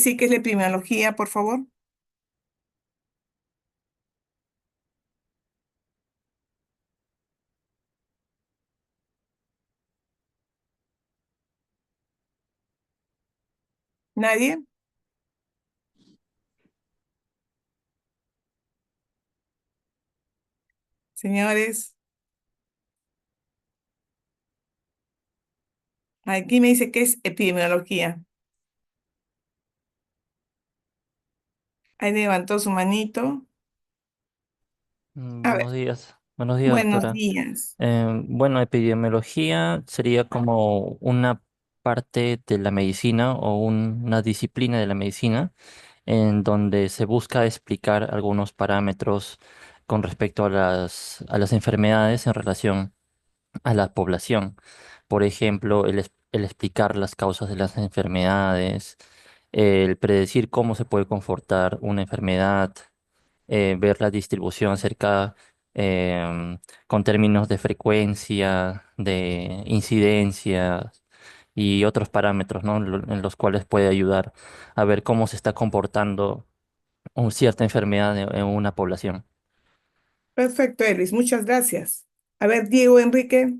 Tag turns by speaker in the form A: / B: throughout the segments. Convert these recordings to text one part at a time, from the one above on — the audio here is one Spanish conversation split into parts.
A: Sí, que es la epidemiología, por favor. ¿Nadie? Señores, aquí me dice que es epidemiología. Ahí levantó su manito. A ver,
B: Buenos días,
A: buenos
B: doctora.
A: días.
B: Bueno, epidemiología sería como una parte de la medicina o una disciplina de la medicina en donde se busca explicar algunos parámetros con respecto a a las enfermedades en relación a la población. Por ejemplo, el explicar las causas de las enfermedades, el predecir cómo se puede comportar una enfermedad, ver la distribución acerca con términos de frecuencia, de incidencia y otros parámetros, ¿no? En los cuales puede ayudar a ver cómo se está comportando cierta enfermedad en una población.
A: Perfecto, Elvis, muchas gracias. A ver, Diego Enrique.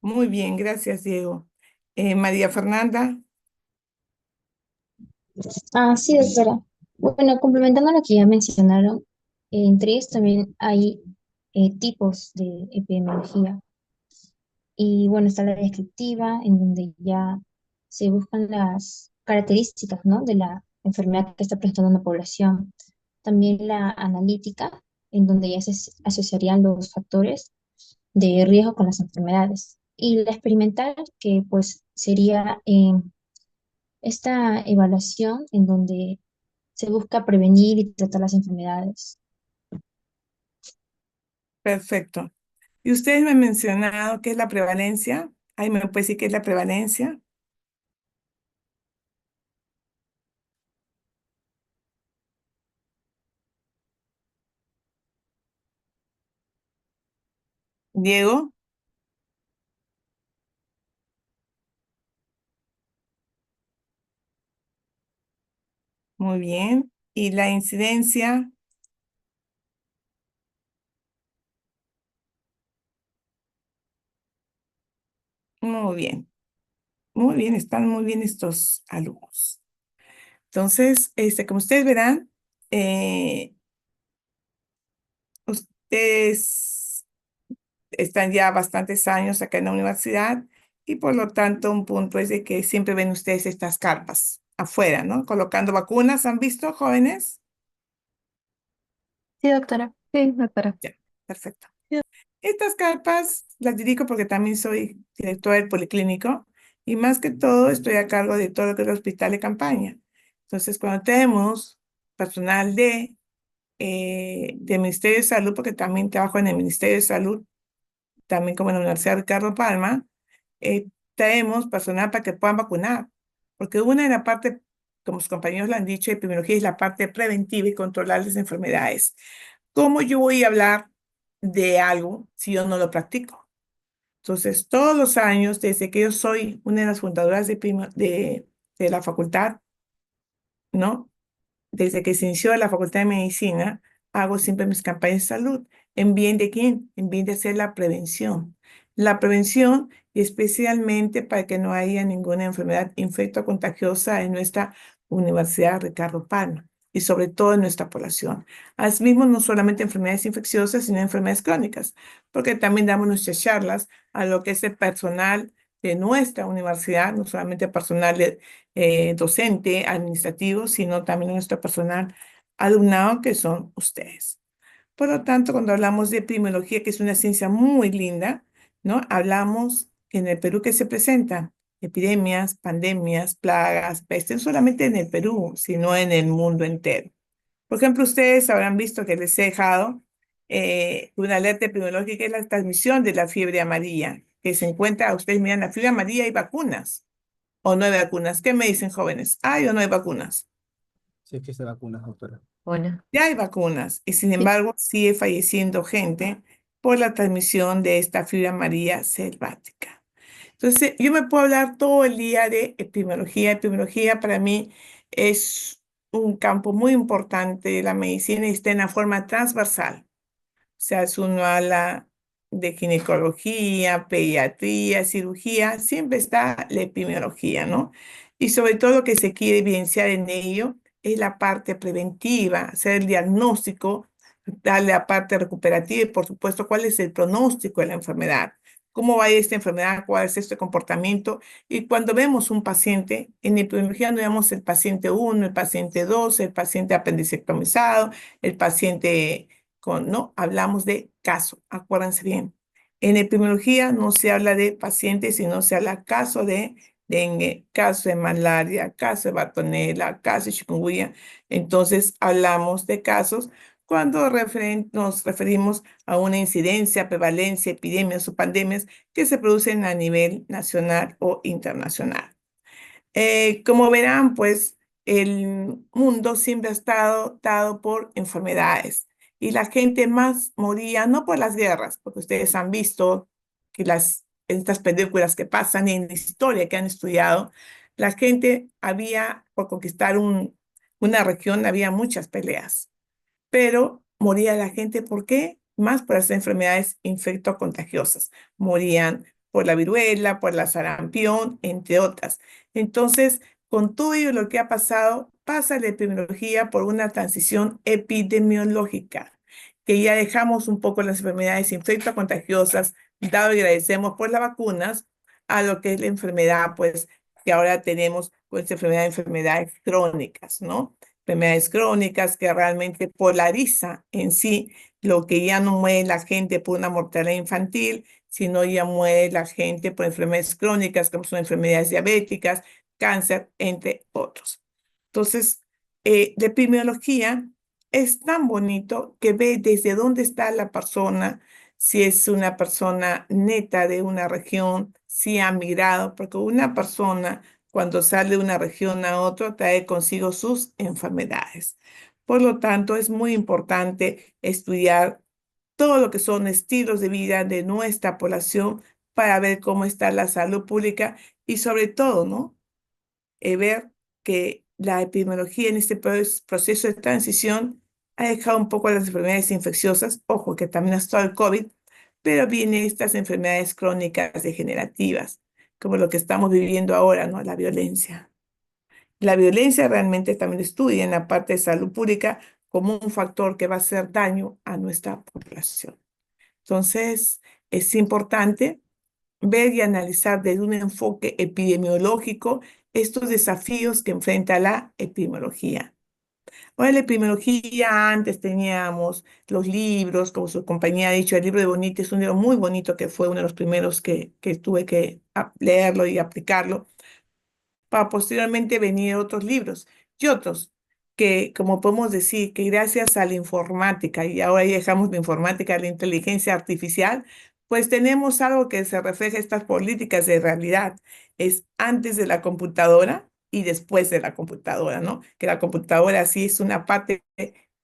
A: Muy bien, gracias, Diego. María Fernanda.
C: Sí, doctora. Bueno, complementando lo que ya mencionaron, entre ellos también hay tipos de epidemiología. Y bueno, está la descriptiva, en donde ya se buscan las características, ¿no?, de la enfermedad que está presentando una población. También la analítica, en donde ya se asociarían los factores de riesgo con las enfermedades. Y la experimental, que pues sería esta evaluación en donde se busca prevenir y tratar las enfermedades.
A: Perfecto. Y ustedes me han mencionado qué es la prevalencia. Ahí me puede decir qué es la prevalencia. Diego, muy bien. Y la incidencia, muy bien. Muy bien, están muy bien estos alumnos. Entonces, como ustedes verán, eh, ustedes están ya bastantes años acá en la universidad y por lo tanto un punto es de que siempre ven ustedes estas carpas afuera, ¿no? Colocando vacunas, ¿han visto, jóvenes?
D: Sí, doctora. Sí, doctora.
A: Ya, perfecto. Estas carpas las dirijo porque también soy directora del policlínico y más que todo estoy a cargo de todo lo que es el hospital de campaña. Entonces, cuando tenemos personal del Ministerio de Salud, porque también trabajo en el Ministerio de Salud, también como en la Universidad Ricardo Palma, traemos personal para que puedan vacunar. Porque una de las partes, como sus compañeros lo han dicho, de epidemiología es la parte preventiva y controlar las enfermedades. ¿Cómo yo voy a hablar de algo si yo no lo practico? Entonces, todos los años, desde que yo soy una de las fundadoras de la facultad, ¿no? Desde que se inició la Facultad de Medicina, hago siempre mis campañas de salud. ¿En bien de quién? En bien de hacer la prevención. La prevención, y especialmente para que no haya ninguna enfermedad infecto-contagiosa en nuestra Universidad Ricardo Palma y sobre todo en nuestra población. Asimismo, no solamente enfermedades infecciosas, sino enfermedades crónicas, porque también damos nuestras charlas a lo que es el personal de nuestra universidad, no solamente personal docente, administrativo, sino también nuestro personal alumnado, que son ustedes. Por lo tanto, cuando hablamos de epidemiología, que es una ciencia muy linda, ¿no? Hablamos que en el Perú que se presentan epidemias, pandemias, plagas, peste, no solamente en el Perú, sino en el mundo entero. Por ejemplo, ustedes habrán visto que les he dejado una alerta epidemiológica es la transmisión de la fiebre amarilla, que se encuentra, ustedes miran, la fiebre amarilla hay vacunas o no hay vacunas. ¿Qué me dicen jóvenes? ¿Hay o no hay vacunas?
E: Sí existe vacunas, doctora.
D: Hola.
A: Ya hay vacunas y sin
D: Sí.
A: embargo sigue falleciendo gente por la transmisión de esta fiebre amarilla selvática. Entonces, yo me puedo hablar todo el día de epidemiología. Epidemiología para mí es un campo muy importante de la medicina y está en la forma transversal. O sea, si uno habla de ginecología, pediatría, cirugía, siempre está la epidemiología, ¿no? Y sobre todo lo que se quiere evidenciar en ello es la parte preventiva, hacer el diagnóstico, darle la parte recuperativa y, por supuesto, cuál es el pronóstico de la enfermedad, cómo va a ir esta enfermedad, cuál es este comportamiento. Y cuando vemos un paciente, en epidemiología no vemos el paciente uno, el paciente 2, el paciente apendicectomizado, el paciente no hablamos de caso, acuérdense bien. En epidemiología no se habla de pacientes, sino se habla caso de dengue, caso de malaria, caso de batonela, caso de chikungunya. Entonces hablamos de casos cuando nos referimos a una incidencia, prevalencia, epidemias o pandemias que se producen a nivel nacional o internacional. Como verán, pues el mundo siempre ha estado dado por enfermedades y la gente más moría no por las guerras, porque ustedes han visto que en estas películas que pasan y en la historia que han estudiado, la gente había, por conquistar una región, había muchas peleas, pero moría la gente, ¿por qué? Más por las enfermedades infectocontagiosas. Morían por la viruela, por la sarampión, entre otras. Entonces, con todo ello lo que ha pasado, pasa la epidemiología por una transición epidemiológica, que ya dejamos un poco las enfermedades infectocontagiosas, dado y agradecemos por las vacunas, a lo que es la enfermedad, pues, que ahora tenemos, pues, enfermedades crónicas, ¿no? Enfermedades crónicas que realmente polariza en sí lo que ya no muere la gente por una mortalidad infantil, sino ya muere la gente por enfermedades crónicas, como son enfermedades diabéticas, cáncer, entre otros. Entonces, la epidemiología es tan bonito que ve desde dónde está la persona, si es una persona neta de una región, si ha migrado, porque una persona cuando sale de una región a otra trae consigo sus enfermedades. Por lo tanto, es muy importante estudiar todo lo que son estilos de vida de nuestra población para ver cómo está la salud pública y sobre todo, ¿no? Ver que la epidemiología en este proceso de transición ha dejado un poco las enfermedades infecciosas, ojo que también ha estado el COVID, pero vienen estas enfermedades crónicas degenerativas, como lo que estamos viviendo ahora, ¿no? La violencia. La violencia realmente también estudia en la parte de salud pública como un factor que va a hacer daño a nuestra población. Entonces, es importante ver y analizar desde un enfoque epidemiológico estos desafíos que enfrenta la epidemiología. Ahora, la epidemiología, antes teníamos los libros, como su compañía ha dicho, el libro de Bonita es un libro muy bonito que fue uno de los primeros que tuve que leerlo y aplicarlo para posteriormente venir otros libros y otros que, como podemos decir, que gracias a la informática, y ahora ya dejamos la informática, la inteligencia artificial, pues tenemos algo que se refleja estas políticas de realidad. Es antes de la computadora y después de la computadora, ¿no? Que la computadora sí es una parte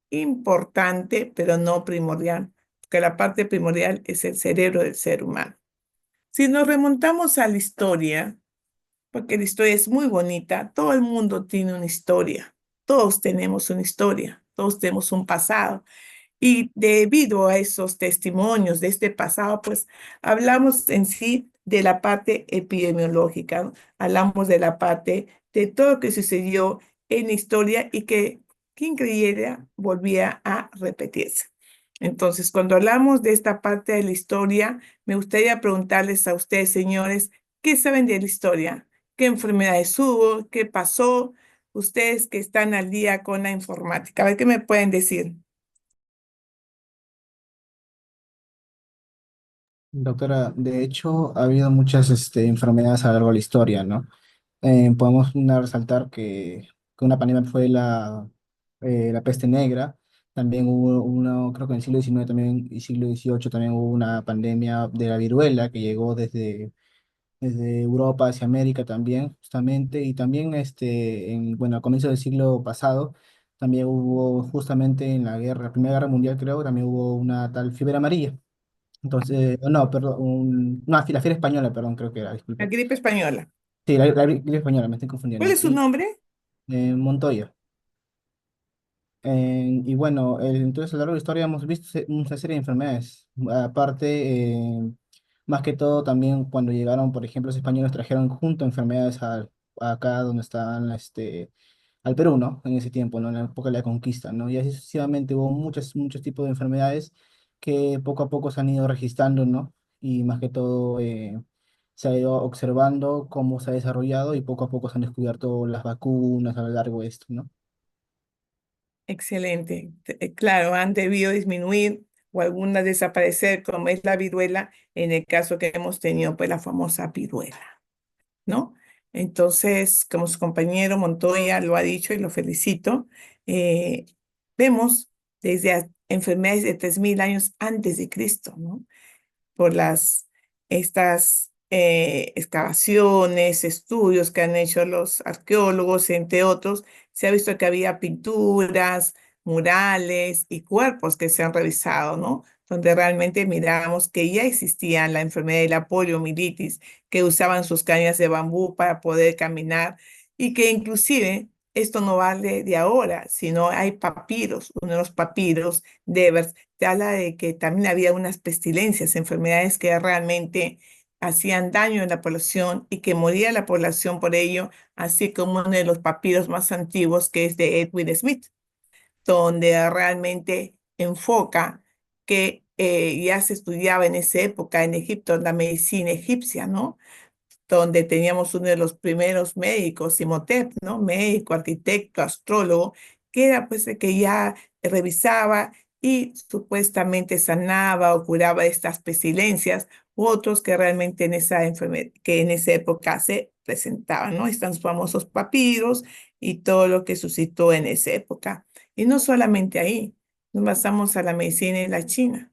A: importante, pero no primordial, que la parte primordial es el cerebro del ser humano. Si nos remontamos a la historia, porque la historia es muy bonita. Todo el mundo tiene una historia. Todos tenemos una historia. Todos tenemos un pasado. Y debido a esos testimonios de este pasado, pues hablamos en sí de la parte epidemiológica, ¿no? Hablamos de la parte de todo lo que sucedió en la historia y que quien creyera volvía a repetirse. Entonces, cuando hablamos de esta parte de la historia, me gustaría preguntarles a ustedes, señores, ¿qué saben de la historia? ¿Qué enfermedades hubo? ¿Qué pasó? Ustedes que están al día con la informática, a ver qué me pueden decir.
E: Doctora, de hecho, ha habido muchas enfermedades a lo largo de la historia, ¿no? Podemos resaltar que una pandemia fue la peste negra. También hubo uno, creo que en el siglo XIX también, y siglo XVIII también hubo una pandemia de la viruela que llegó desde Europa hacia América también, justamente, y también bueno, a comienzos del siglo pasado, también hubo justamente en la Primera Guerra Mundial, creo, también hubo una tal fiebre amarilla. Entonces, no, perdón, no, la fiebre española, perdón, creo que era,
A: La
E: disculpe.
A: gripe española.
E: Sí, la gripe española, me estoy
A: ¿Cuál
E: confundiendo.
A: es su
E: Y
A: nombre?
E: Montoya. Y bueno, entonces a lo largo de la historia hemos visto una serie de enfermedades. Aparte, más que todo también cuando llegaron, por ejemplo, los españoles trajeron junto enfermedades acá donde estaban, al Perú, ¿no? En ese tiempo, ¿no? En la época de la conquista, ¿no? Y así sucesivamente hubo muchos tipos de enfermedades que poco a poco se han ido registrando, ¿no? Y más que todo se ha ido observando cómo se ha desarrollado y poco a poco se han descubierto las vacunas a lo largo de esto, ¿no?
A: Excelente. Claro, han debido disminuir o algunas desaparecer, como es la viruela, en el caso que hemos tenido, pues la famosa viruela, ¿no? Entonces, como su compañero Montoya lo ha dicho y lo felicito, eh, vemos desde enfermedades de 3000 años antes de Cristo, ¿no? Por estas excavaciones, estudios que han hecho los arqueólogos, entre otros, se ha visto que había pinturas, murales y cuerpos que se han revisado, ¿no? Donde realmente miramos que ya existía la enfermedad de la poliomielitis, que usaban sus cañas de bambú para poder caminar y que inclusive esto no vale de ahora, sino hay papiros, uno de los papiros de Ebers te habla de que también había unas pestilencias, enfermedades que realmente hacían daño a la población y que moría la población por ello, así como uno de los papiros más antiguos que es de Edwin Smith, donde realmente enfoca que ya se estudiaba en esa época en Egipto la medicina egipcia, ¿no? Donde teníamos uno de los primeros médicos, Imhotep, ¿no? Médico, arquitecto, astrólogo, que era pues el que ya revisaba y supuestamente sanaba o curaba estas pestilencias, u otros que realmente en esa enfermedad, que en esa época se presentaban, ¿no? Están los famosos papiros y todo lo que suscitó en esa época. Y no solamente ahí, nos basamos a la medicina en la China.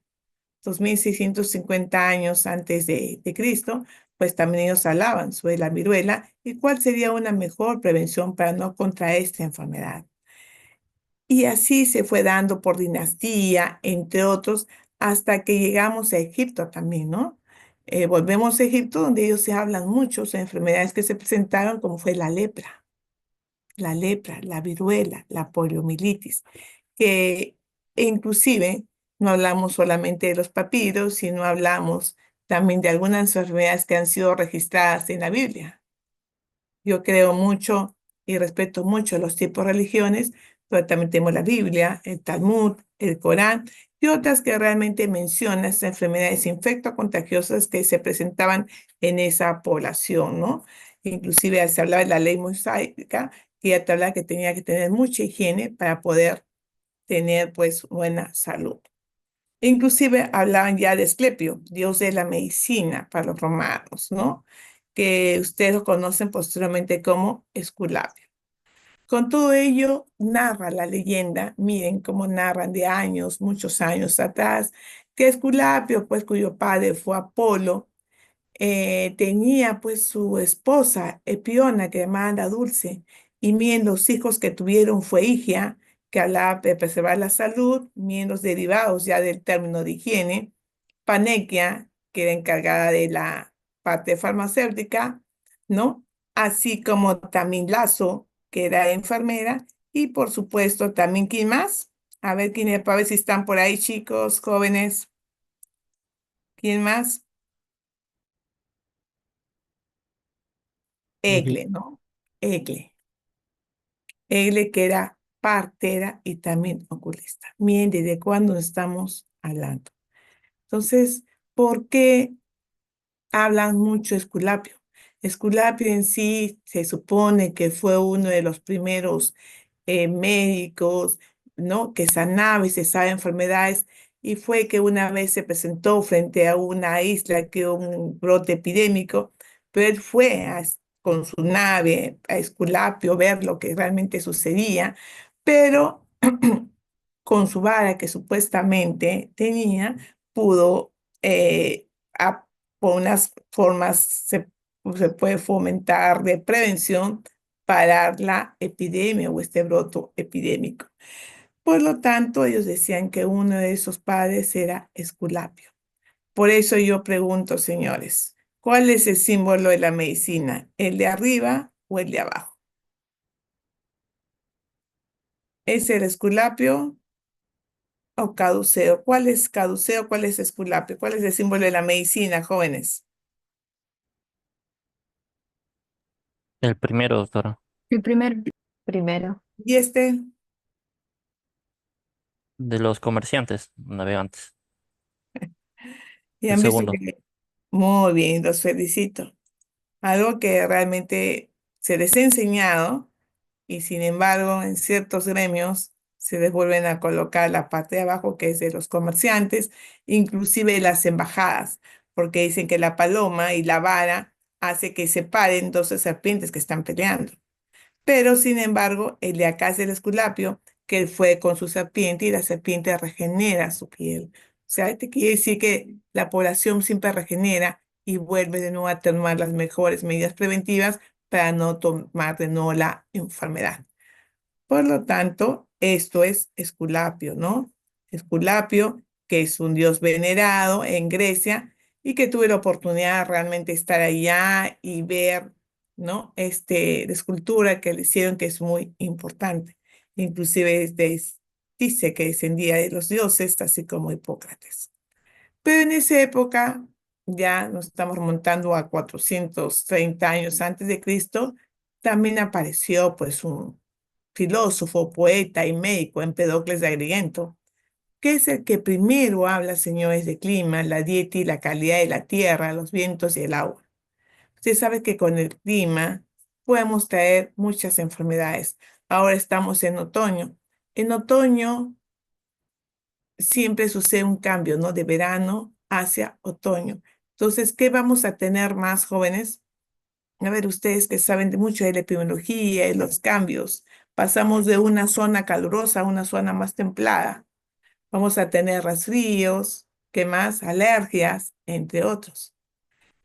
A: 2650 años antes de Cristo, pues también ellos hablaban sobre la viruela y cuál sería una mejor prevención para no contraer esta enfermedad. Y así se fue dando por dinastía, entre otros, hasta que llegamos a Egipto también, ¿no? Volvemos a Egipto, donde ellos se hablan mucho de enfermedades que se presentaron, como fue la viruela, la poliomielitis, que inclusive no hablamos solamente de los papiros, sino hablamos también de algunas enfermedades que han sido registradas en la Biblia. Yo creo mucho y respeto mucho los tipos de religiones, pero también tenemos la Biblia, el Talmud, el Corán y otras que realmente mencionan estas enfermedades infectocontagiosas que se presentaban en esa población, ¿no? Inclusive se hablaba de la ley mosaica, que ya te hablaba que tenía que tener mucha higiene para poder tener pues buena salud. Inclusive hablaban ya de Esclepio, dios de la medicina para los romanos, ¿no? Que ustedes lo conocen posteriormente como Esculapio. Con todo ello, narra la leyenda, miren cómo narran de años, muchos años atrás, que Esculapio, pues cuyo padre fue Apolo, tenía pues su esposa Epiona, que llamaban la Dulce, y miren los hijos que tuvieron fue Higia, que hablaba de preservar la salud, miren los derivados ya del término de higiene, Panequia, que era encargada de la parte farmacéutica, ¿no? Así como también Lazo, que era enfermera, y por supuesto también, ¿quién más? A ver, quién, para ver si están por ahí, chicos, jóvenes, ¿quién más?
E: Ujú.
A: Egle, ¿no? Egle. Egle que era partera y también oculista. Miren, ¿desde cuándo estamos hablando? Entonces, ¿por qué hablan mucho Esculapio? Esculapio en sí se supone que fue uno de los primeros médicos, ¿no? Que sanaba y cesaba enfermedades, y fue que una vez se presentó frente a una isla que hubo un brote epidémico, pero él fue con su nave a Esculapio ver lo que realmente sucedía, pero con su vara que supuestamente tenía, pudo, por unas formas, se puede fomentar de prevención, parar la epidemia o este broto epidémico. Por lo tanto, ellos decían que uno de esos padres era Esculapio. Por eso yo pregunto, señores, ¿cuál es el símbolo de la medicina? ¿El de arriba o el de abajo? ¿Es el Esculapio o Caduceo? ¿Cuál es Caduceo? ¿Cuál es Esculapio? ¿Cuál es el símbolo de la medicina, jóvenes?
B: El primero, doctora,
D: El primero. Primero.
A: Y este,
B: de los comerciantes navegantes.
A: y
B: El
A: han visto
B: segundo.
A: que muy bien, los felicito. Algo que realmente se les ha enseñado y sin embargo en ciertos gremios se les vuelven a colocar la parte de abajo que es de los comerciantes, inclusive las embajadas, porque dicen que la paloma y la vara hace que se paren dos serpientes que están peleando. Pero sin embargo, el de acá es el Esculapio, que él fue con su serpiente y la serpiente regenera su piel. O sea, te quiere decir que la población siempre regenera y vuelve de nuevo a tomar las mejores medidas preventivas para no tomar de nuevo la enfermedad. Por lo tanto, esto es Esculapio, ¿no? Esculapio, que es un dios venerado en Grecia y que tuve la oportunidad de realmente estar allá y ver, ¿no? La escultura que le hicieron, que es muy importante. Inclusive dice que descendía de los dioses, así como Hipócrates. Pero en esa época, ya nos estamos remontando a 430 años antes de Cristo, también apareció pues un filósofo, poeta y médico, Empedocles de Agrigento, que es el que primero habla, señores, de clima, la dieta y la calidad de la tierra, los vientos y el agua. Usted sabe que con el clima podemos traer muchas enfermedades. Ahora estamos en otoño. En otoño siempre sucede un cambio, ¿no? De verano hacia otoño. Entonces, ¿qué vamos a tener más jóvenes? A ver, ustedes que saben de mucho de la epidemiología y los cambios, pasamos de una zona calurosa a una zona más templada. Vamos a tener resfríos, ¿qué más? Alergias, entre otros.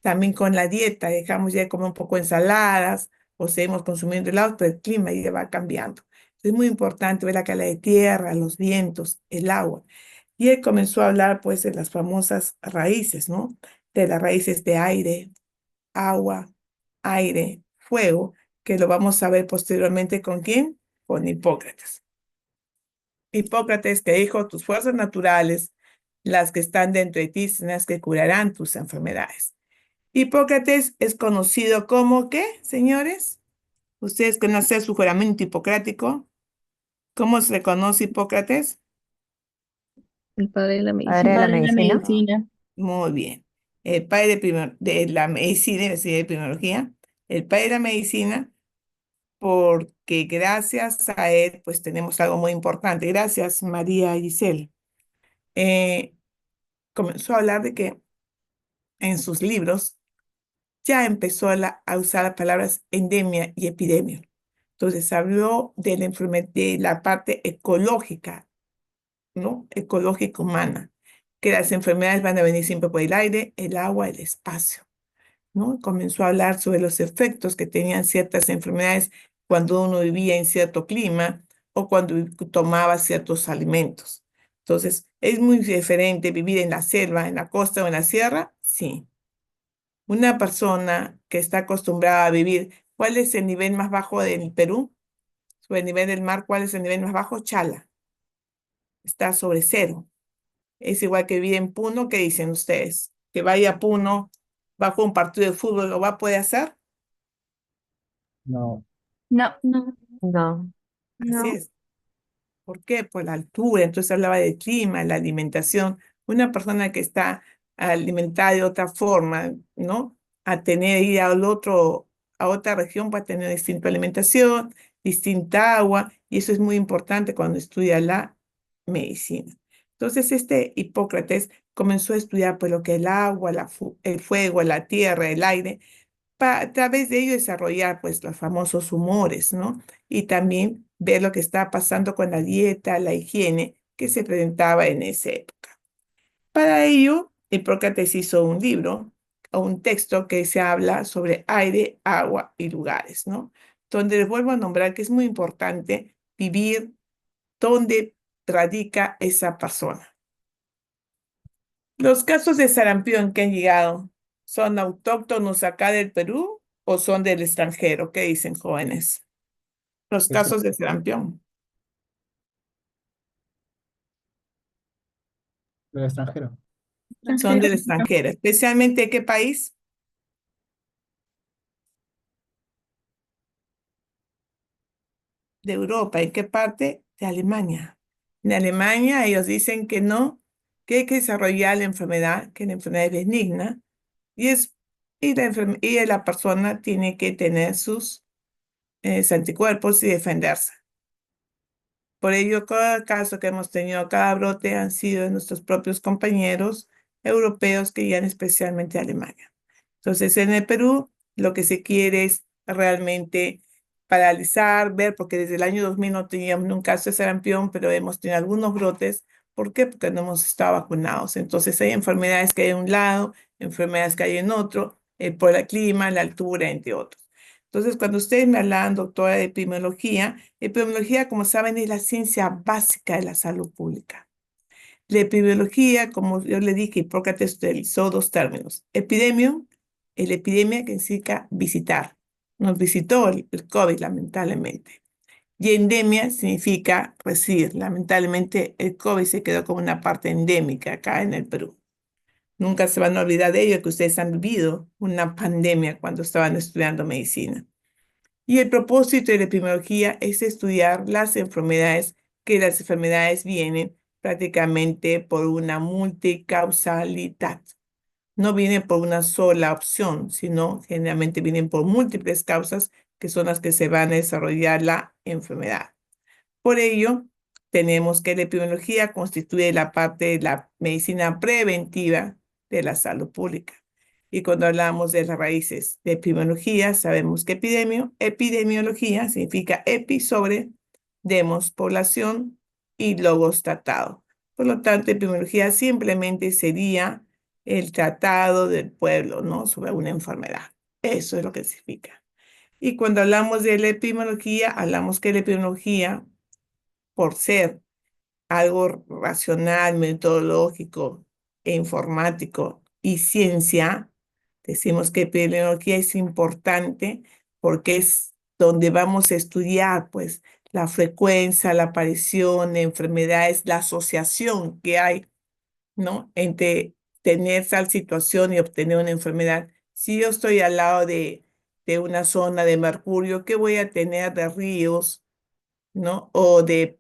A: También con la dieta, dejamos ya de comer un poco de ensaladas o seguimos consumiendo helados, pero el clima ya va cambiando. Es muy importante ver la calidad de tierra, los vientos, el agua. Y él comenzó a hablar pues de las famosas raíces, ¿no? De las raíces de aire, agua, aire, fuego, que lo vamos a ver posteriormente con quién, con Hipócrates. Hipócrates que dijo, tus fuerzas naturales, las que están dentro de ti, son las que curarán tus enfermedades. Hipócrates es conocido como, ¿qué, señores? Ustedes conocen su juramento hipocrático. ¿Cómo se le conoce Hipócrates?
D: El padre de la
F: Padre
D: medicina.
F: de la
D: Padre de la
F: medicina.
D: medicina.
A: Muy bien. El padre de la medicina, es decir, de epidemiología, el padre de la medicina, porque gracias a él, pues tenemos algo muy importante. Gracias, María Giselle. Eh, Comenzó a hablar de que en sus libros ya empezó a usar las palabras endemia y epidemia. Entonces habló de la enfermedad, de la parte ecológica, ¿no? Ecológica humana, que las enfermedades van a venir siempre por el aire, el agua, el espacio. ¿No? Comenzó a hablar sobre los efectos que tenían ciertas enfermedades cuando uno vivía en cierto clima o cuando tomaba ciertos alimentos. Entonces, ¿es muy diferente vivir en la selva, en la costa o en la sierra? Sí. Una persona que está acostumbrada a vivir, ¿cuál es el nivel más bajo del Perú? Sobre el nivel del mar, ¿cuál es el nivel más bajo? Chala. Está sobre cero. Es igual que vivir en Puno, ¿qué dicen ustedes? Que vaya a Puno bajo un partido de fútbol, ¿lo va a poder hacer?
E: No.
D: No, no,
F: No.
A: Así
D: no.
A: es. ¿Por qué? Por la altura. Entonces hablaba del clima, la alimentación. Una persona que está alimentada de otra forma, ¿no? A tener ir al otro, a otra región va a tener distinta alimentación, distinta agua, y eso es muy importante cuando estudia la medicina. Entonces este Hipócrates comenzó a estudiar pues lo que es el agua, el fuego, la tierra, el aire, para a través de ello desarrollar pues los famosos humores, ¿no? Y también ver lo que está pasando con la dieta, la higiene, que se presentaba en esa época. Para ello, Hipócrates hizo un libro o un texto que se habla sobre aire, agua y lugares, ¿no? Donde les vuelvo a nombrar que es muy importante vivir donde radica esa persona. Los casos de sarampión que han llegado, ¿son autóctonos acá del Perú o son del extranjero? ¿Qué dicen, jóvenes? Los
E: Eso,
A: casos de sarampión
E: del extranjero.
A: son del extranjero. ¿Especialmente de qué país? De Europa. ¿En qué parte? De Alemania. En Alemania ellos dicen que no, que hay que desarrollar la enfermedad, que la enfermedad es benigna y, y la persona tiene que tener sus anticuerpos y defenderse. Por ello, cada caso que hemos tenido, cada brote han sido de nuestros propios compañeros europeos que iban especialmente a Alemania. Entonces, en el Perú, lo que se quiere es realmente paralizar, ver, porque desde el año 2000 no teníamos ningún caso de sarampión, pero hemos tenido algunos brotes. ¿Por qué? Porque no hemos estado vacunados. Entonces, hay enfermedades que hay en un lado, enfermedades que hay en otro, por el clima, la altura, entre otros. Entonces, cuando ustedes me hablan, doctora, de epidemiología, como saben, es la ciencia básica de la salud pública. La epidemiología, como yo le dije, Hipócrates utilizó dos términos. Epidemio, el epidemia que significa visitar. Nos visitó el COVID, lamentablemente. Y endemia significa residir. Lamentablemente, el COVID se quedó como una parte endémica acá en el Perú. Nunca se van a olvidar de ello, que ustedes han vivido una pandemia cuando estaban estudiando medicina. Y el propósito de la epidemiología es estudiar las enfermedades, que las enfermedades vienen prácticamente por una multicausalidad. No vienen por una sola opción, sino generalmente vienen por múltiples causas que son las que se van a desarrollar la enfermedad. Por ello, tenemos que la epidemiología constituye la parte de la medicina preventiva de la salud pública. Y cuando hablamos de las raíces de epidemiología, sabemos que epidemiología significa epi sobre, demos, población y logos tratado. Por lo tanto, epidemiología simplemente sería el tratado del pueblo, ¿no? Sobre una enfermedad. Eso es lo que significa. Y cuando hablamos de la epidemiología, hablamos que la epidemiología, por ser algo racional, metodológico e informático y ciencia, decimos que epidemiología es importante porque es donde vamos a estudiar, pues, la frecuencia, la aparición de enfermedades, la asociación que hay, ¿no? Entre tener tal situación y obtener una enfermedad. Si yo estoy al lado de una zona de mercurio, ¿qué voy a tener de ríos? ¿No? O de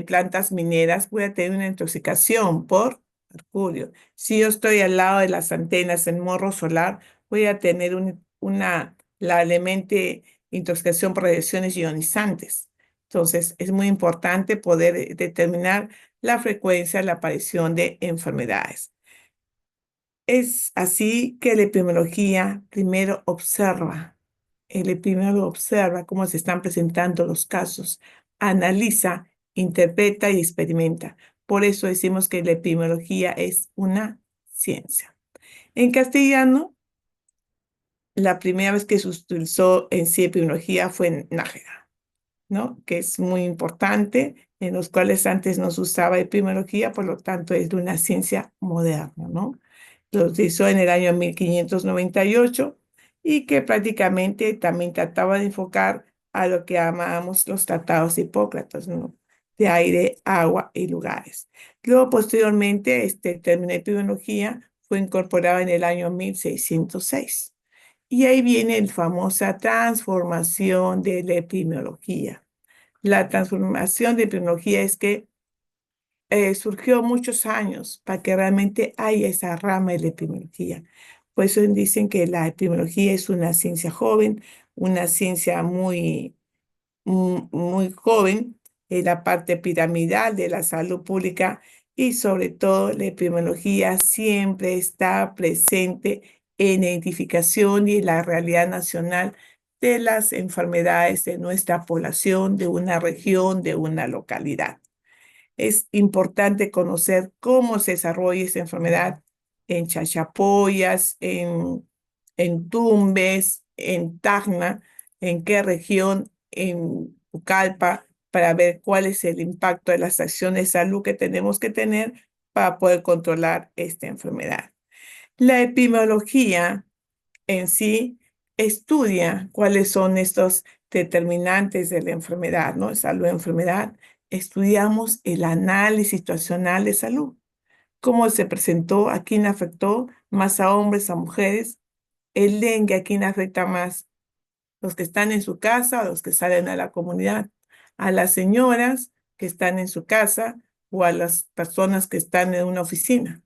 A: plantas mineras, voy a tener una intoxicación por mercurio. Si yo estoy al lado de las antenas en morro solar, voy a tener la elemente intoxicación por radiaciones ionizantes. Entonces, es muy importante poder determinar la frecuencia, la aparición de enfermedades. Es así que la epidemiología primero observa. El epidemiólogo observa cómo se están presentando los casos, analiza, interpreta y experimenta. Por eso decimos que la epidemiología es una ciencia. En castellano, la primera vez que se utilizó en sí epidemiología fue en Nájera, ¿no? Que es muy importante, en los cuales antes no se usaba epidemiología, por lo tanto es de una ciencia moderna, ¿no? Lo utilizó en el año 1598 y que prácticamente también trataba de enfocar a lo que llamábamos los tratados de Hipócrates, ¿no? De aire, agua y lugares. Luego, posteriormente, este término de epidemiología fue incorporado en el año 1606. Y ahí viene la famosa transformación de la epidemiología. La transformación de epidemiología es que surgió muchos años para que realmente haya esa rama de la epidemiología. Por eso dicen que la epidemiología es una ciencia joven, una ciencia muy joven, en la parte piramidal de la salud pública y sobre todo la epidemiología siempre está presente en la identificación y la realidad nacional de las enfermedades de nuestra población, de una región, de una localidad. es importante conocer cómo se desarrolla esta enfermedad en Chachapoyas, en Tumbes, en Tacna, en qué región, en Pucallpa, para ver cuál es el impacto de las acciones de salud que tenemos que tener para poder controlar esta enfermedad. La epidemiología en sí estudia cuáles son estos determinantes de la enfermedad, ¿no? Salud, enfermedad. Estudiamos el análisis situacional de salud. Cómo se presentó, a quién afectó, más a hombres, a mujeres. El dengue, a quién afecta más, los que están en su casa o los que salen a la comunidad. A las señoras que están en su casa o a las personas que están en una oficina.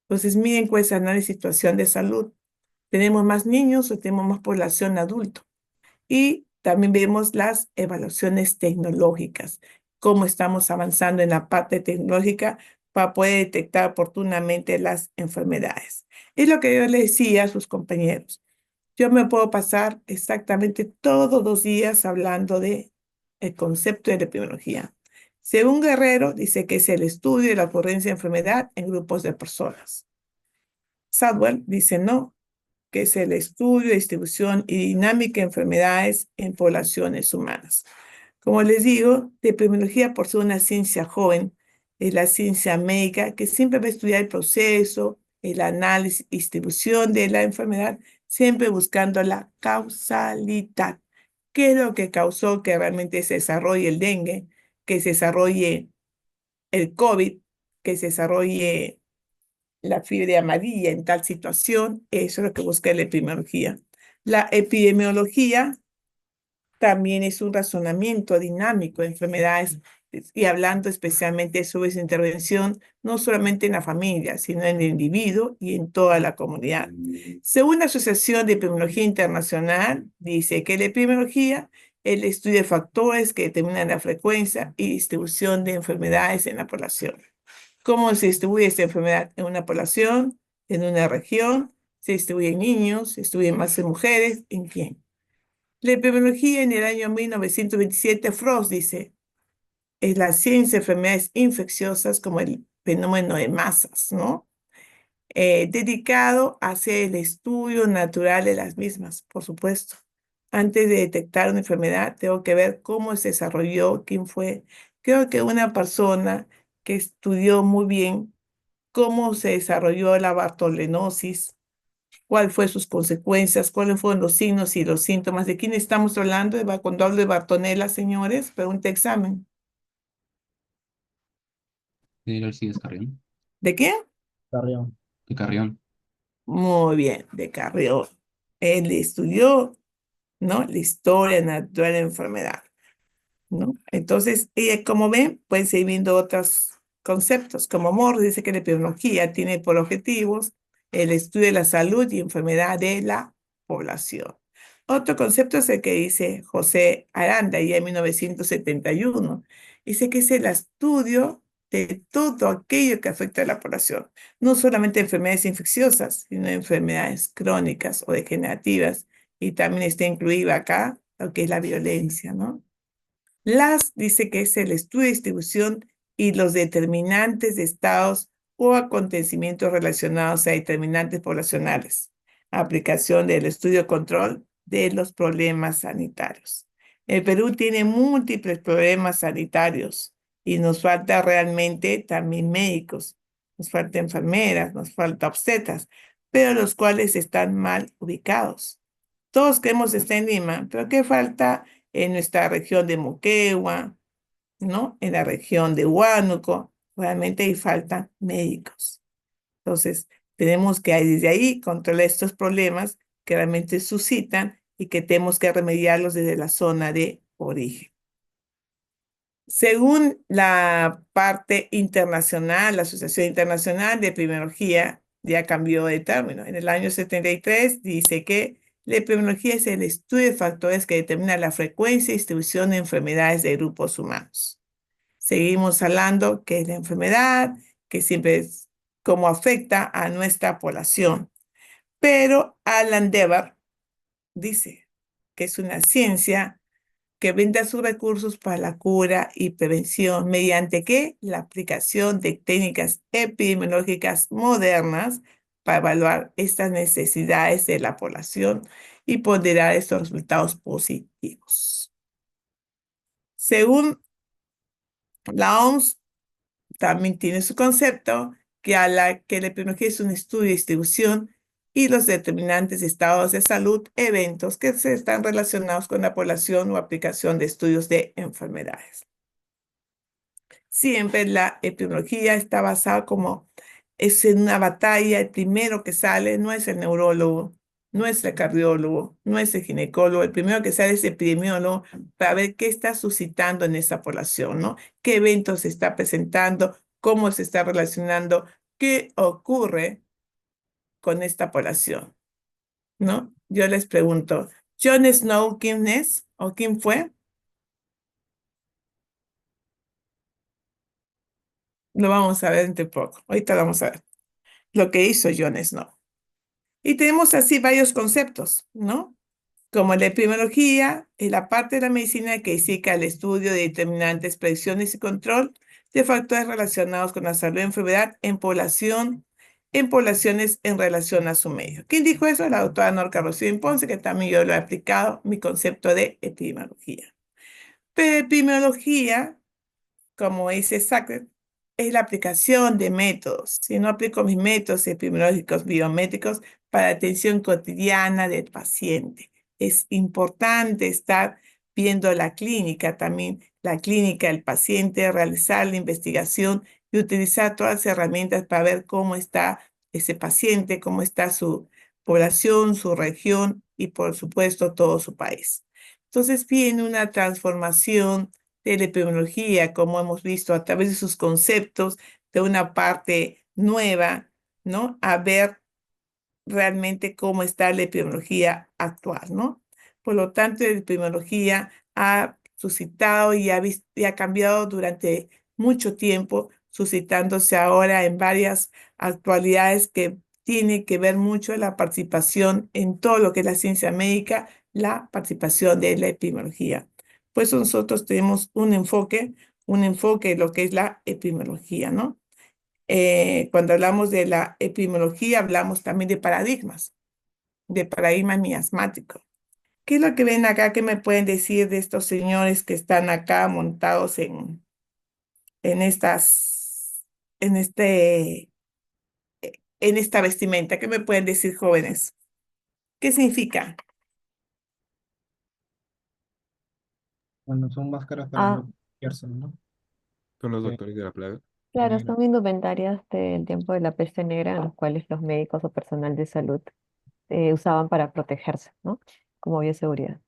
A: Entonces, miren cuál es el análisis situación de salud. ¿Tenemos más niños o tenemos más población adulta? Y también vemos las evaluaciones tecnológicas, cómo estamos avanzando en la parte tecnológica para poder detectar oportunamente las enfermedades. Es lo que yo le decía a sus compañeros. Yo me puedo pasar exactamente todos los días hablando de el concepto de la epidemiología. Según Guerrero, dice que es el estudio de la ocurrencia de enfermedad en grupos de personas. Sadwell dice no, que es el estudio, distribución y dinámica de enfermedades en poblaciones humanas. Como les digo, la epidemiología, por ser una ciencia joven, es la ciencia médica que siempre va a estudiar el proceso, el análisis y distribución de la enfermedad, siempre buscando la causalidad. ¿Qué es lo que causó que realmente se desarrolle el dengue, que se desarrolle el COVID, que se desarrolle la fiebre amarilla en tal situación? Eso es lo que busca la epidemiología. La epidemiología también es un razonamiento dinámico de enfermedades y hablando especialmente sobre su intervención, no solamente en la familia, sino en el individuo y en toda la comunidad. Según la Asociación de Epidemiología Internacional, dice que la epidemiología es el estudio de factores que determinan la frecuencia y distribución de enfermedades en la población. ¿Cómo se distribuye esta enfermedad en una población, en una región? ¿Se distribuye en niños? ¿Se distribuye más en mujeres? ¿En quién? La epidemiología en el año 1927, Frost dice, es la ciencia de enfermedades infecciosas como el fenómeno de masas, ¿no? Dedicado a hacer el estudio natural de las mismas, por supuesto. Antes de detectar una enfermedad, tengo que ver cómo se desarrolló, quién fue. Creo que una persona que estudió muy bien cómo se desarrolló la bartolenosis, cuáles fueron sus consecuencias, cuáles fueron los signos y los síntomas. ¿De quién estamos hablando? Cuando hablo de Bartonella, señores, pregunta examen.
F: Sí, García Carrión.
A: ¿De quién?
E: Carrión.
F: De Carrión.
A: Muy bien, de Carrión. Él estudió, ¿no? La historia natural de la enfermedad, ¿no? Entonces, como ven, pueden seguir viendo otros conceptos, como Moore dice que la epidemiología tiene por objetivos el estudio de la salud y enfermedad de la población. Otro concepto es el que dice José Aranda, ya en 1971. Dice que es el estudio de todo aquello que afecta a la población, no solamente enfermedades infecciosas, sino enfermedades crónicas o degenerativas, y también está incluida acá lo que es la violencia, ¿no? Las dice que es el estudio de distribución y los determinantes de estados o acontecimientos relacionados a determinantes poblacionales. Aplicación del estudio control de los problemas sanitarios. El Perú tiene múltiples problemas sanitarios y nos falta realmente también médicos, nos falta enfermeras, nos falta obstetras, pero los cuales están mal ubicados. Todos queremos estar en Lima, pero ¿qué falta en nuestra región de Moquegua, ¿no? En la región de Huánuco? Realmente hay falta médicos. Entonces, tenemos que desde ahí controlar estos problemas que realmente suscitan y que tenemos que remediarlos desde la zona de origen. Según la parte internacional, la Asociación Internacional de Epidemiología ya cambió de término. En el año 73 dice que la epidemiología es el estudio de factores que determinan la frecuencia y distribución de enfermedades de grupos humanos. Seguimos hablando que es la enfermedad, que siempre es cómo afecta a nuestra población. Pero Alan Dever dice que es una ciencia que brinda sus recursos para la cura y prevención, ¿mediante qué? La aplicación de técnicas epidemiológicas modernas para evaluar estas necesidades de la población y ponderar estos resultados positivos. Según la OMS, también tiene su concepto que habla que la epidemiología es un estudio de distribución y los determinantes de estados de salud, eventos que se están relacionados con la población o aplicación de estudios de enfermedades. Siempre la epidemiología está basada como es en una batalla. El primero que sale no es el neurólogo, no es el cardiólogo, no es el ginecólogo. El primero que sale es el epidemiólogo para ver qué está suscitando en esa población, ¿no? Qué eventos se está presentando, cómo se está relacionando, qué ocurre con esta población, ¿no? Yo les pregunto, ¿Jon Snow quién es o quién fue? Lo vamos a ver dentro de poco. Ahorita lo vamos a ver lo que hizo Jon Snow. Y tenemos así varios conceptos, ¿no? Como la epidemiología es la parte de la medicina que indica el estudio de determinantes, predicciones y control de factores relacionados con la salud y enfermedad en poblaciones en relación a su medio. ¿Quién dijo eso? La doctora Norca Rocío Ponce, que también yo lo he aplicado, mi concepto de epidemiología. Pero epidemiología, como dice Sackler, es la aplicación de métodos. Si no aplico mis métodos epidemiológicos biométricos para la atención cotidiana del paciente, es importante estar viendo la clínica también, la clínica del paciente, realizar la investigación y utilizar todas las herramientas para ver cómo está ese paciente, cómo está su población, su región y por supuesto todo su país. Entonces viene una transformación de la epidemiología, como hemos visto, a través de sus conceptos, de una parte nueva, ¿no? A ver realmente cómo está la epidemiología actual, ¿no? Por lo tanto, la epidemiología ha suscitado y ha cambiado durante mucho tiempo, suscitándose ahora en varias actualidades que tiene que ver mucho la participación en todo lo que es la ciencia médica, la participación de la epidemiología. Pues nosotros tenemos un enfoque en lo que es la epidemiología, ¿no? Cuando hablamos de la epidemiología, hablamos también de paradigmas miasmáticos. ¿Qué es lo que ven acá? ¿Qué me pueden decir de estos señores que están acá montados en estas, en este, en esta vestimenta? ¿Qué me pueden decir, jóvenes? ¿Qué significa?
E: Bueno, son máscaras para
D: Ah,
E: no contagiarse, ¿no?
G: Son los
E: Eh,
G: doctores de la plaga.
D: claro,
E: negro.
D: son indumentarias del tiempo de la peste negra en los cuales los médicos o personal de salud usaban para protegerse, ¿no? Como bioseguridad.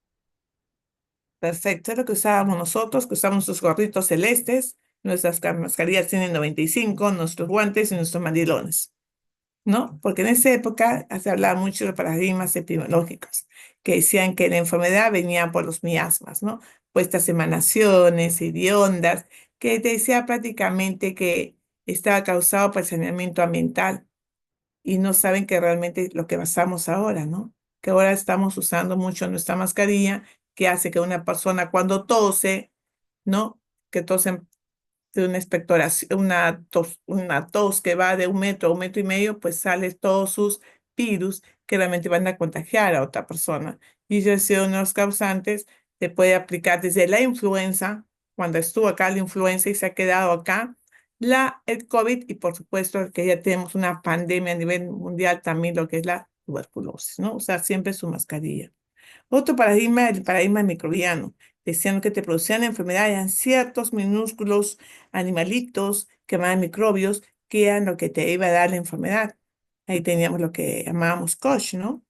A: Perfecto, es lo que usábamos nosotros, que usamos nuestros gorritos celestes, nuestras mascarillas tienen 95, nuestros guantes y nuestros mandilones, ¿no? Porque en esa época se hablaba mucho de paradigmas epidemiológicos, que decían que la enfermedad venía por los miasmas, ¿no? Por estas emanaciones hediondas, que te decía prácticamente que estaba causado por el saneamiento ambiental y no saben que realmente lo que pasamos ahora, ¿no? Que ahora estamos usando mucho nuestra mascarilla, que hace que una persona cuando tose, ¿no? Que tose de una expectoración, una tos que va de 1 metro a 1 metro y medio, pues sale todos sus virus que realmente van a contagiar a otra persona. Y eso es uno de los causantes, se puede aplicar desde la influenza, cuando estuvo acá la influenza y se ha quedado acá, el COVID y por supuesto que ya tenemos una pandemia a nivel mundial también lo que es la tuberculosis, ¿no? Usar siempre su mascarilla. Otro paradigma, el paradigma microbiano. Decían que te producían enfermedades en ciertos minúsculos animalitos que llamaban microbios, que eran lo que te iba a dar la enfermedad. Ahí teníamos lo que llamábamos Koch, ¿no?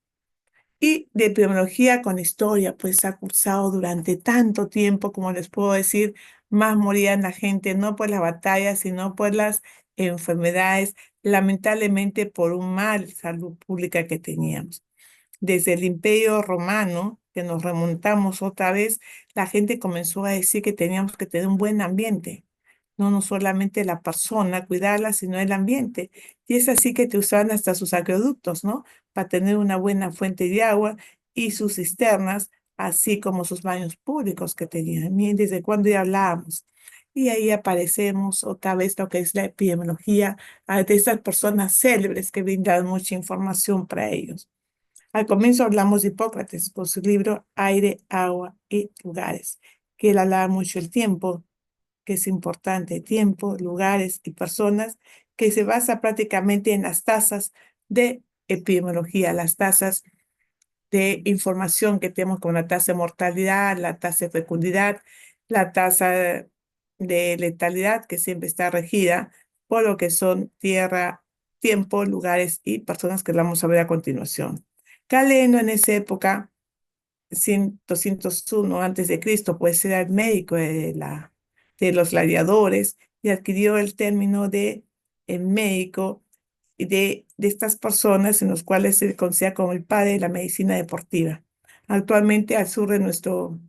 A: Y de epidemiología con historia, pues ha cursado durante tanto tiempo, como les puedo decir, más morían la gente, no por las batallas, sino por las enfermedades, lamentablemente por un mal salud pública que teníamos. Desde el Imperio Romano, que nos remontamos otra vez, la gente comenzó a decir que teníamos que tener un buen ambiente. No solamente la persona, cuidarla, sino el ambiente. Y es así que te usaban hasta sus acueductos, ¿no? Para tener una buena fuente de agua y sus cisternas así como sus baños públicos que tenían. Miren, desde cuando ya hablábamos. Y ahí aparecemos otra vez lo que es la epidemiología de estas personas célebres que brindan mucha información para ellos. Al comienzo hablamos de Hipócrates con su libro Aire, Agua y Lugares, que él hablaba mucho el tiempo, que es importante, tiempo, lugares y personas, que se basa prácticamente en las tasas de epidemiología, las tasas de información que tenemos como la tasa de mortalidad, la tasa de fecundidad, la tasa de letalidad, que siempre está regida por lo que son tierra, tiempo, lugares y personas que vamos a ver a continuación. Galeno en esa época, 201 antes de Cristo, pues era el médico de los gladiadores y adquirió el término de médico de estas personas en los cuales se considera como el padre de la medicina deportiva. Actualmente al sur de nuestro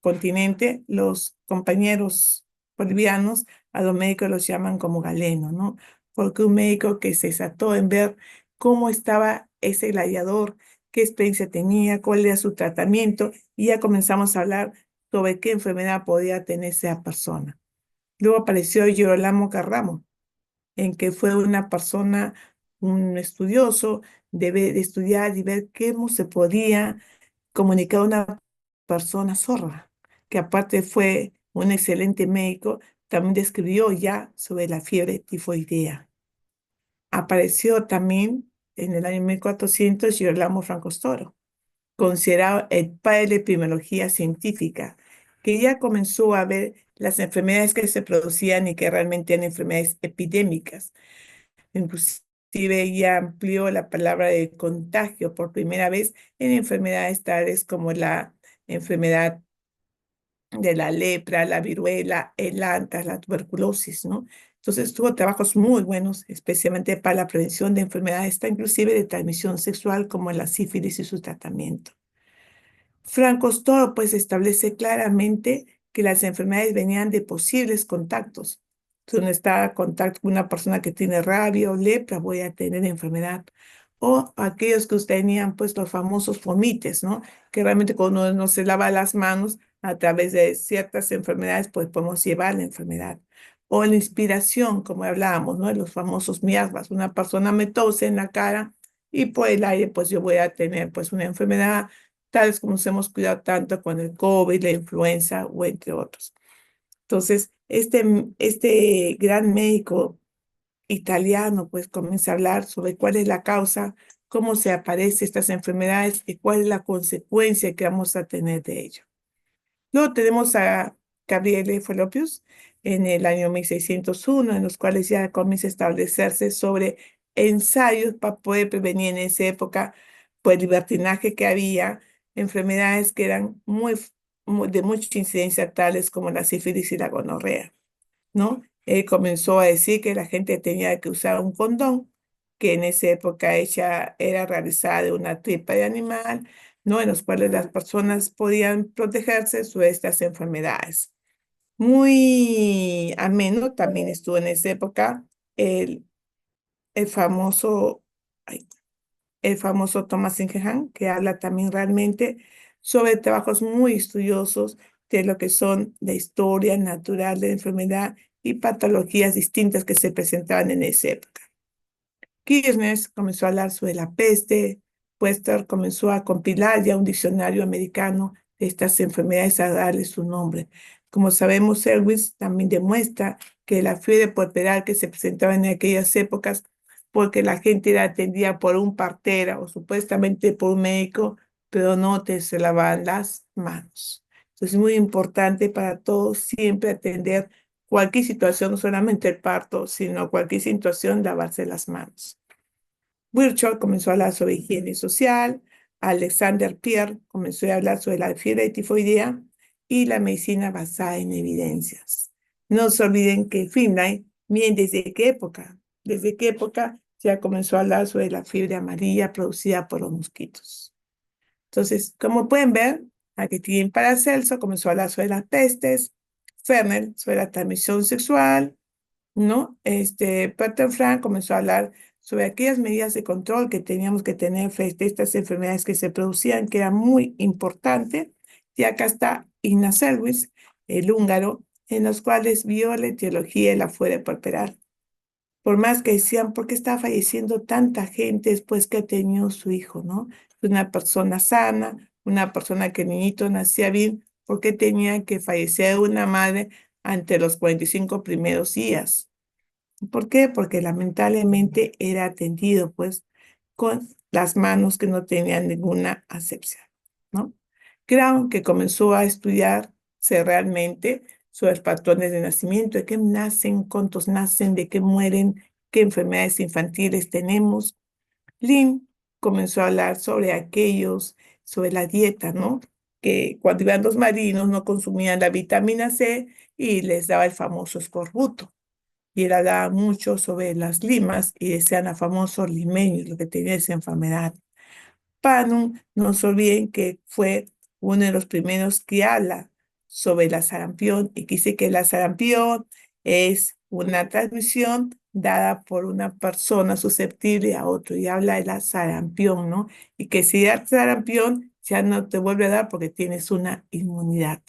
A: continente, los compañeros bolivianos a los médicos los llaman como galeno, ¿no? Porque un médico que se desató en ver cómo estaba ese gladiador, qué experiencia tenía, cuál era su tratamiento, y ya comenzamos a hablar sobre qué enfermedad podía tener esa persona. Luego apareció Girolamo Carramo, en que fue una persona, un estudioso, de estudiar y ver cómo se podía comunicar a una persona sorda, que aparte fue un excelente médico, también describió ya sobre la fiebre tifoidea. Apareció también en el año 1400 Girolamo Francostoro, considerado el padre de la epidemiología científica, que ya comenzó a ver las enfermedades que se producían y que realmente eran enfermedades epidémicas. Inclusive ya amplió la palabra de contagio por primera vez en enfermedades tales como la enfermedad de la lepra, la viruela, el antas, la tuberculosis, ¿no? Entonces tuvo trabajos muy buenos, especialmente para la prevención de enfermedades, inclusive de transmisión sexual como la sífilis y su tratamiento. Francostoro pues establece claramente que las enfermedades venían de posibles contactos. Donde está contacto con una persona que tiene rabia o lepra, voy a tener enfermedad. O aquellos que tenían pues los famosos fomites, ¿no? Que realmente cuando uno no se lava las manos a través de ciertas enfermedades, pues podemos llevar la enfermedad. O la inspiración, como hablábamos, ¿no? De los famosos miasmas. Una persona me tose en la cara y por el aire, pues yo voy a tener pues una enfermedad tales como nos hemos cuidado tanto con el COVID, la influenza o entre otros. Entonces, este gran médico italiano pues comienza a hablar sobre cuál es la causa, cómo se aparecen estas enfermedades y cuál es la consecuencia que vamos a tener de ello. Luego tenemos a Gabriele Fallopius en el año 1601, en los cuales ya comienza a establecerse sobre ensayos para poder prevenir en esa época pues, el libertinaje que había, enfermedades que eran de mucha incidencia, tales como la sífilis y la gonorrea, ¿no? Él comenzó a decir que la gente tenía que usar un condón, que en esa época era realizada de una tripa de animal, ¿no? En los cuales las personas podían protegerse de estas enfermedades. Muy ameno también estuvo en esa época el, el famoso, ay, el famoso Thomas Ingham, que habla también realmente sobre trabajos muy estudiosos de lo que son la historia natural de la enfermedad y patologías distintas que se presentaban en esa época. Kirchner comenzó a hablar sobre la peste, Webster comenzó a compilar ya un diccionario americano de estas enfermedades a darle su nombre. Como sabemos, Selwyn también demuestra que la fiebre puerperal que se presentaba en aquellas épocas, porque la gente era atendida por un partera o supuestamente por un médico, pero no se lavaban las manos. Entonces es muy importante para todos siempre atender cualquier situación, no solamente el parto, sino cualquier situación, lavarse las manos. Virchow comenzó a hablar sobre higiene social, Alexander Pierre comenzó a hablar sobre la fiebre tifoidea y la medicina basada en evidencias. No se olviden que Finlay, miren desde qué época ya comenzó a hablar sobre la fiebre amarilla producida por los mosquitos. Entonces, como pueden ver, aquí tienen Paracelso, comenzó a hablar sobre las pestes, Fernel sobre la transmisión sexual, ¿no? Peter Frank comenzó a hablar sobre aquellas medidas de control que teníamos que tener frente a estas enfermedades que se producían, que era muy importante. Y acá está Ignaz Service, el húngaro, en los cuales vio la etiología de la fuera puerperal. Por más que decían, ¿por qué está falleciendo tanta gente después que ha tenido su hijo, no? Una persona sana, una persona que el niñito nacía bien, ¿por qué tenía que fallecer una madre ante los 45 primeros días? ¿Por qué? Porque lamentablemente era atendido, pues, con las manos que no tenían ninguna asepsia, ¿no? Crown, que comenzó a estudiarse realmente sobre patrones de nacimiento, de qué nacen, cuántos nacen, de qué mueren, qué enfermedades infantiles tenemos. Lynn comenzó a hablar sobre aquellos, sobre la dieta, ¿no? Que cuando iban los marinos no consumían la vitamina C y les daba el famoso escorbuto. Y él hablaba mucho sobre las limas y decían los famosos limeños, lo que tenía esa enfermedad. Panum, no se olviden que fue uno de los primeros que habla sobre la sarampión y que dice que la sarampión es una transmisión dada por una persona susceptible a otro y habla de la sarampión, ¿no? Y que si da sarampión ya no te vuelve a dar porque tienes una inmunidad.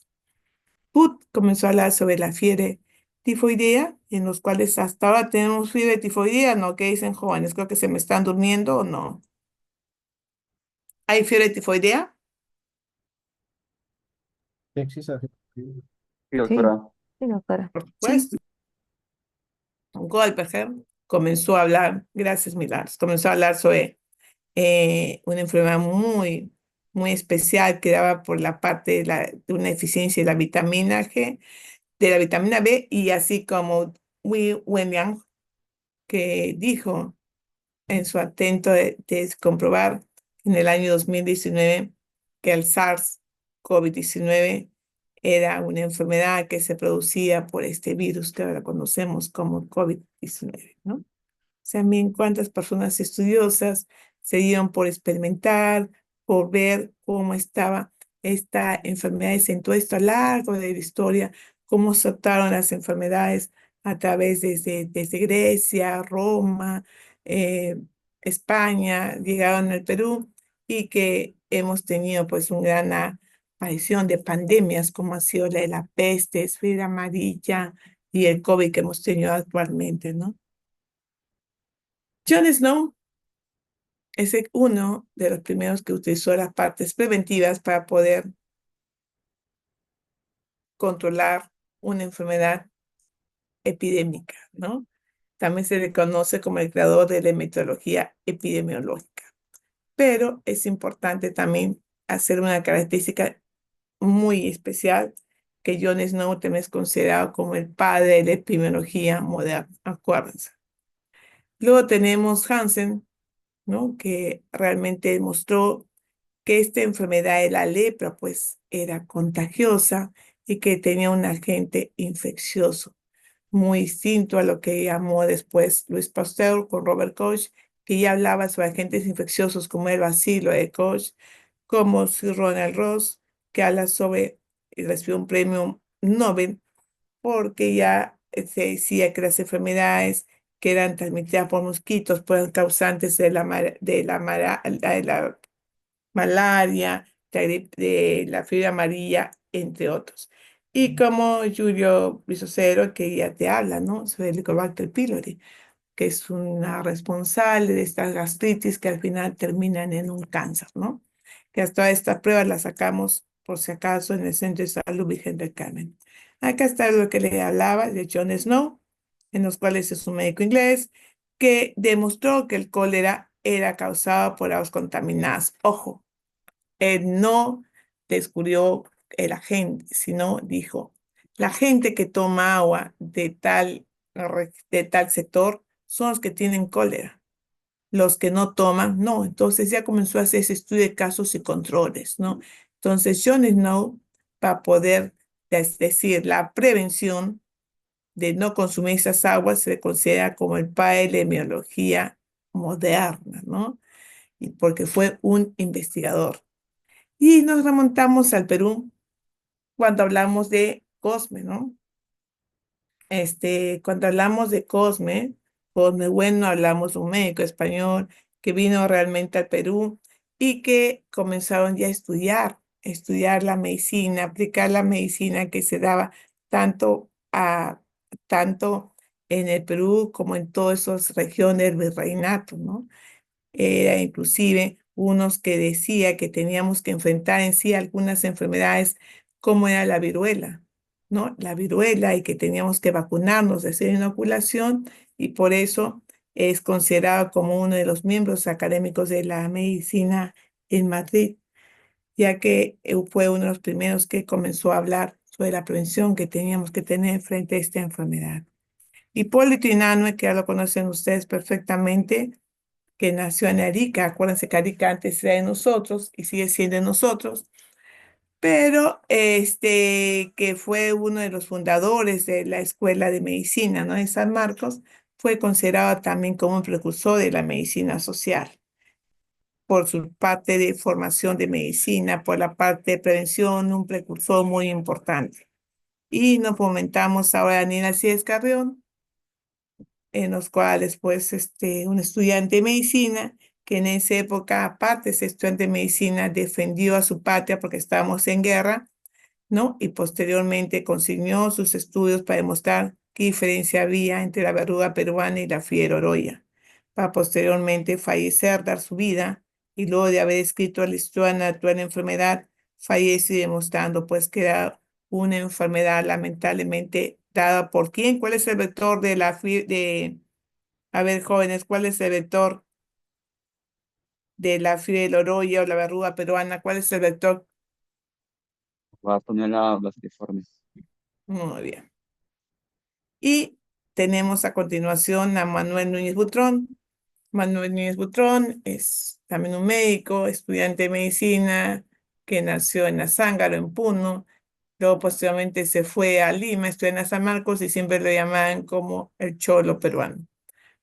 A: Put comenzó a hablar sobre la fiebre tifoidea, en los cuales hasta ahora tenemos fiebre tifoidea, ¿no? ¿Qué dicen jóvenes? Creo que se me están durmiendo o no. ¿Hay fiebre tifoidea?
E: Sí, existe.
F: Sí,
D: Sí,
F: doctora.
D: sí, doctora.
A: Por supuesto. Goldberger comenzó a hablar, gracias Milagros, comenzó a hablar sobre una enfermedad muy, muy especial que daba por la parte de una deficiencia de la vitamina G, de la vitamina B, y así como William, que dijo en su atento de comprobar en el año 2019 que el SARS-CoV-19 era una enfermedad que se producía por este virus que ahora conocemos como COVID-19, ¿no? También cuántas personas estudiosas se dieron por experimentar, por ver cómo estaba esta enfermedad en todo esto a lo largo de la historia, cómo saltaron las enfermedades a través desde Grecia, Roma, eh, España, llegaron al Perú y que hemos tenido pues una gran aparición de pandemias como ha sido la de la peste, fiebre amarilla y el COVID que hemos tenido actualmente, ¿no? Jon Snow es uno de los primeros que utilizó las partes preventivas para poder controlar una enfermedad epidémica, ¿no? También se le conoce como el creador de la metodología epidemiológica. Pero es importante también hacer una característica muy especial, que Jon Snow también es considerado como el padre de la epidemiología moderna, acuérdense. Luego tenemos Hansen, ¿no? Que realmente demostró que esta enfermedad de la lepra pues era contagiosa y que tenía un agente infeccioso, muy distinto a lo que llamó después Louis Pasteur con Robert Koch, que ya hablaba sobre agentes infecciosos como el bacilo de Koch, como Sir Ronald Ross, que habla sobre, y recibió un premio Nobel, porque ya se decía que las enfermedades que eran transmitidas por mosquitos fueron causantes de la malaria, de la fiebre amarilla, entre otros. Y como Julio Bisocero, que ya te habla, ¿no? Sobre el Helicobacter pylori, que es una responsable de estas gastritis que al final terminan en un cáncer, ¿no? Que hasta estas pruebas las sacamos, por si acaso, en el Centro de Salud Virgen del Carmen. Acá está lo que le hablaba de John Snow, en los cuales es un médico inglés, que demostró que el cólera era causado por aguas contaminadas. Ojo, él no descubrió el agente, sino dijo, la gente que toma agua de tal sector son los que tienen cólera. Los que no toman, no. Entonces ya comenzó a hacer ese estudio de casos y controles, ¿no? Entonces John Snow, para poder decir la prevención de no consumir esas aguas, se le considera como el padre de la epidemiología moderna, ¿no? Y porque fue un investigador. Y nos remontamos al Perú cuando hablamos de Cosme, ¿no? Cuando hablamos de Cosme, Por bueno hablamos de un médico español que vino realmente al Perú y que comenzaron ya a estudiar la medicina, aplicar la medicina que se daba tanto, tanto en el Perú como en todas esas regiones del virreinato, ¿no? Era inclusive unos que decía que teníamos que enfrentar en sí algunas enfermedades como era la viruela, ¿no? La viruela y que teníamos que vacunarnos, hacer inoculación y por eso es considerado como uno de los miembros académicos de la medicina en Madrid, ya que fue uno de los primeros que comenzó a hablar sobre la prevención que teníamos que tener frente a esta enfermedad. Hipólito Unanue, que ya lo conocen ustedes perfectamente, que nació en Arica. Acuérdense que Arica antes era de nosotros y sigue siendo de nosotros, pero que fue uno de los fundadores de la Escuela de Medicina, ¿no? En San Marcos, fue considerado también como un precursor de la medicina social, por su parte de formación de medicina, por la parte de prevención, un precursor muy importante. Y nos fomentamos ahora a Daniel Alcides Carrión, en los cuales, pues, un estudiante de medicina, que en esa época, aparte, ese estudiante de medicina defendió a su patria porque estábamos en guerra, ¿no? Y posteriormente consignó sus estudios para demostrar qué diferencia había entre la verruga peruana y la fiebre oroya, para posteriormente fallecer, dar su vida, y luego de haber escrito la historia natural de la enfermedad, fallece demostrando, pues, que era una enfermedad lamentablemente dada por quién. ¿Cuál es el vector de la fiebre? A ver, jóvenes, ¿cuál es el vector de la fiebre oroya o la verruga peruana? ¿Cuál es el vector?
F: Va a poner la vasculiforme.
A: Muy bien. Y tenemos a continuación a Manuel Núñez Butrón. Manuel Núñez Butrón es también un médico, estudiante de medicina, que nació en Azángaro, en Puno. Luego posteriormente se fue a Lima, estudió en San Marcos y siempre lo llamaban como el cholo peruano.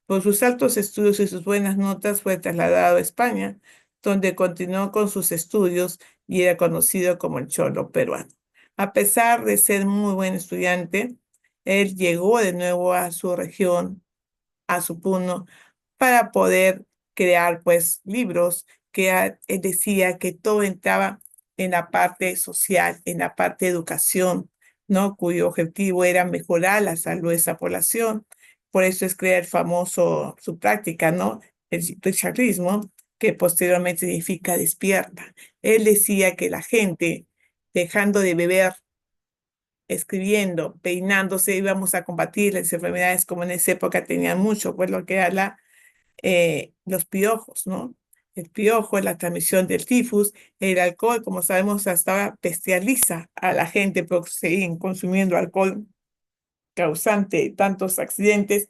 A: Por sus altos estudios y sus buenas notas fue trasladado a España, donde continuó con sus estudios y era conocido como el cholo peruano. A pesar de ser muy buen estudiante, él llegó de nuevo a su región, a su Puno, para poder crear pues libros que él decía que todo entraba en la parte social, en la parte de educación, ¿no? Cuyo objetivo era mejorar la salud de esa población. Por eso es crear el famoso, su práctica, ¿no? El richardismo, que posteriormente significa despierta. Él decía que la gente, dejando de beber, escribiendo, peinándose, íbamos a combatir las enfermedades como en esa época tenían mucho, pues lo que era los piojos, ¿no? El piojo, la transmisión del tifus, el alcohol, como sabemos, hasta ahora bestializa a la gente porque siguen consumiendo alcohol causante de tantos accidentes.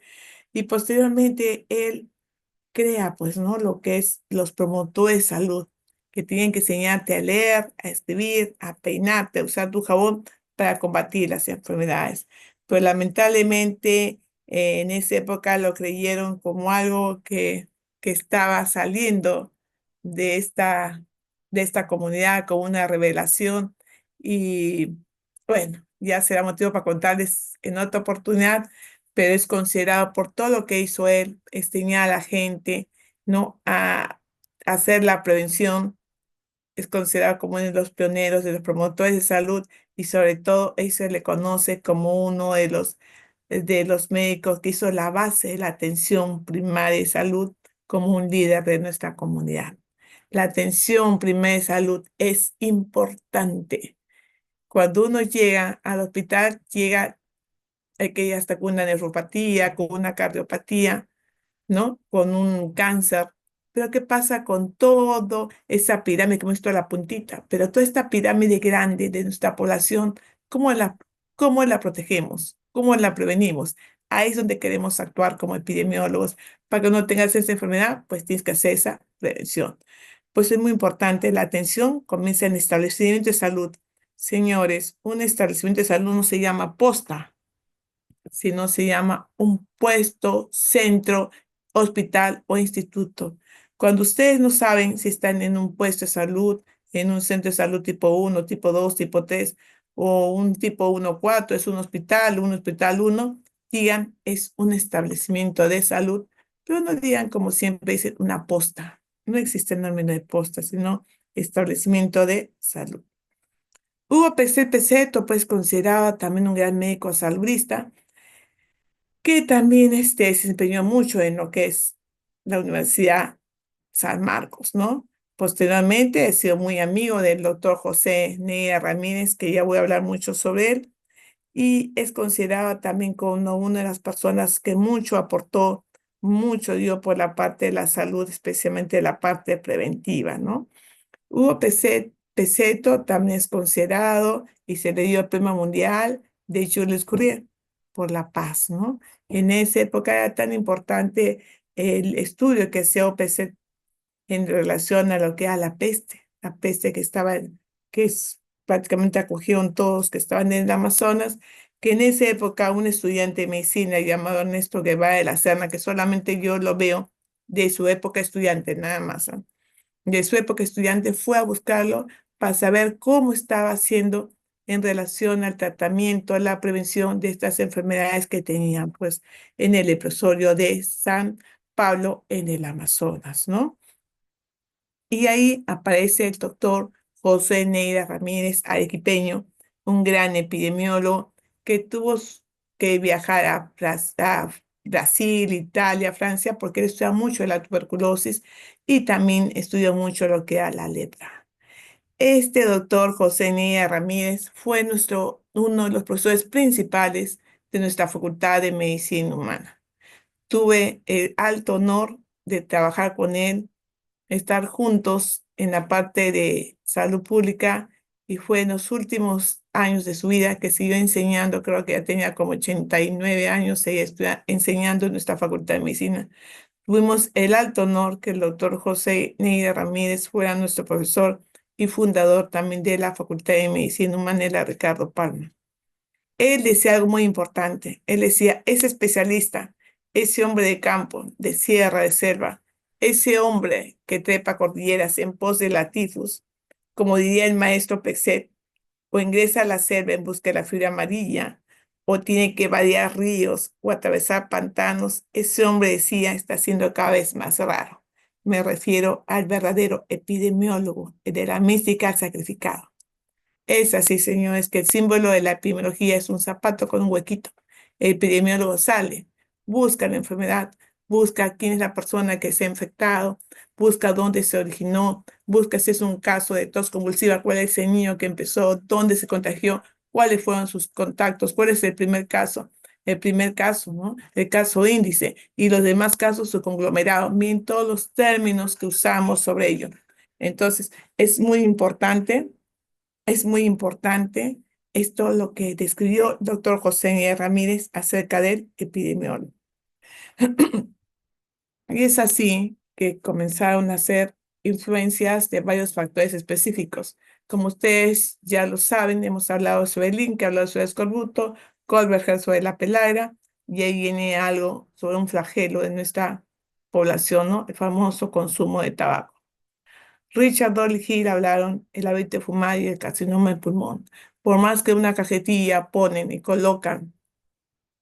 A: Y posteriormente él crea, pues, ¿no? Lo que es los promotores de salud, que tienen que enseñarte a leer, a escribir, a peinarte, a usar tu jabón para combatir las enfermedades. Pero lamentablemente en esa época lo creyeron como algo que estaba saliendo de esta comunidad como una revelación. Y bueno, ya será motivo para contarles en otra oportunidad, pero es considerado por todo lo que hizo él, enseñar a la gente, ¿no? A hacer la prevención, es considerado como uno de los pioneros, de los promotores de salud y sobre todo él se le conoce como uno de los médicos que hizo la base de la atención primaria de salud como un líder de nuestra comunidad. La atención primaria de salud es importante. Cuando uno llega al hospital, llega que ya está con una nefropatía, con una cardiopatía, ¿no? Con un cáncer. Pero ¿qué pasa con toda esa pirámide que hemos visto a la puntita? Pero toda esta pirámide grande de nuestra población, ¿cómo cómo la protegemos? ¿Cómo la prevenimos? Ahí es donde queremos actuar como epidemiólogos. Para que no tengas esa enfermedad, pues tienes que hacer esa prevención. Pues es muy importante, la atención comienza en el establecimiento de salud. Señores, un establecimiento de salud no se llama posta, sino se llama un puesto, centro, hospital o instituto. Cuando ustedes no saben si están en un puesto de salud, en un centro de salud tipo 1, tipo 2, tipo 3 o un tipo 1-4, es un hospital 1, digan es un establecimiento de salud, pero no digan como siempre dicen una posta. No existe el término de posta, sino establecimiento de salud. Hugo Peseto, pues considerado también un gran médico saludista, que también se desempeñó mucho en lo que es la Universidad San Marcos, ¿no? Posteriormente he sido muy amigo del doctor José Neira Ramírez, que ya voy a hablar mucho sobre él, y es considerado también como una de las personas que mucho aportó, mucho dio por la parte de la salud, especialmente la parte preventiva, ¿no? Hugo Peseto también es considerado y se le dio el Premio Mundial de Jules Courier por la paz, ¿no? En esa época era tan importante el estudio que hacía Peseto en relación a lo que era la peste que estaba, prácticamente acogieron todos que estaban en el Amazonas, que en esa época un estudiante de medicina llamado Ernesto Guevara de la Serna, que solamente yo lo veo de su época estudiante, nada más, ¿no? De su época estudiante, fue a buscarlo para saber cómo estaba haciendo en relación al tratamiento, a la prevención de estas enfermedades que tenían, pues, en el leprosorio de San Pablo en el Amazonas, ¿no? Y ahí aparece el doctor José Neira Ramírez, arequipeño, un gran epidemiólogo que tuvo que viajar a Brasil, Italia, Francia, porque él estudia mucho la tuberculosis y también estudió mucho lo que era la lepra. Este doctor José Neira Ramírez fue uno de los profesores principales de nuestra Facultad de Medicina Humana. Tuve el alto honor de trabajar con él, estar juntos en la parte de salud pública, y fue en los últimos años de su vida que siguió enseñando. Creo que ya tenía como 89 años, seguía enseñando en nuestra Facultad de Medicina. Tuvimos el alto honor que el doctor José Neira Ramírez fuera nuestro profesor y fundador también de la Facultad de Medicina Humana, la Ricardo Palma. Él decía algo muy importante. Él decía, ese especialista, ese hombre de campo, de sierra, de selva, ese hombre que trepa cordilleras en pos de la tifus, como diría el maestro Pexet, o ingresa a la selva en busca de la fibra amarilla, o tiene que vadear ríos o atravesar pantanos, ese hombre decía, está siendo cada vez más raro. Me refiero al verdadero epidemiólogo, el de la mística sacrificado. Es así, señores, que el símbolo de la epidemiología es un zapato con un huequito. El epidemiólogo sale, busca la enfermedad, busca quién es la persona que se ha infectado, busca dónde se originó, busca si es un caso de tos convulsiva, cuál es el niño que empezó, dónde se contagió, cuáles fueron sus contactos, cuál es el primer caso, ¿no? El caso índice y los demás casos, su conglomerado, bien todos los términos que usamos sobre ello. Entonces, es muy importante. Es muy importante esto lo que describió el doctor José Miguel Ramírez acerca del epidemiólogo. Y es así que comenzaron a hacer influencias de varios factores específicos. Como ustedes ya lo saben, hemos hablado sobre el Link, hablado sobre el escorbuto, Kohlberger sobre la peladra, y ahí viene algo sobre un flagelo de nuestra población, ¿no? El famoso consumo de tabaco. Richard Dolly Hill hablaron el hábito de fumar y el carcinoma del pulmón. Por más que una cajetilla ponen y colocan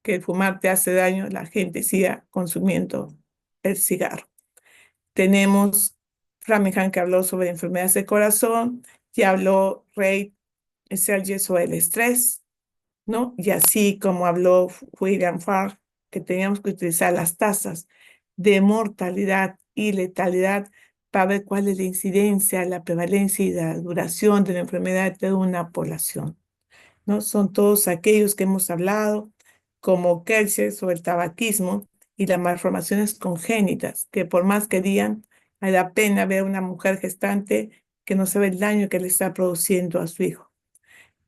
A: que el fumar te hace daño, la gente siga consumiendo el cigarro. Tenemos Framingham, que habló sobre enfermedades del corazón, y habló Ray Serge sobre el estrés, ¿no? Y así como habló William Farr, que teníamos que utilizar las tasas de mortalidad y letalidad para ver cuál es la incidencia, la prevalencia y la duración de la enfermedad de una población, ¿no? Son todos aquellos que hemos hablado, como Kelcher sobre el tabaquismo y las malformaciones congénitas, que por más que digan, me da pena ver a una mujer gestante que no sabe el daño que le está produciendo a su hijo.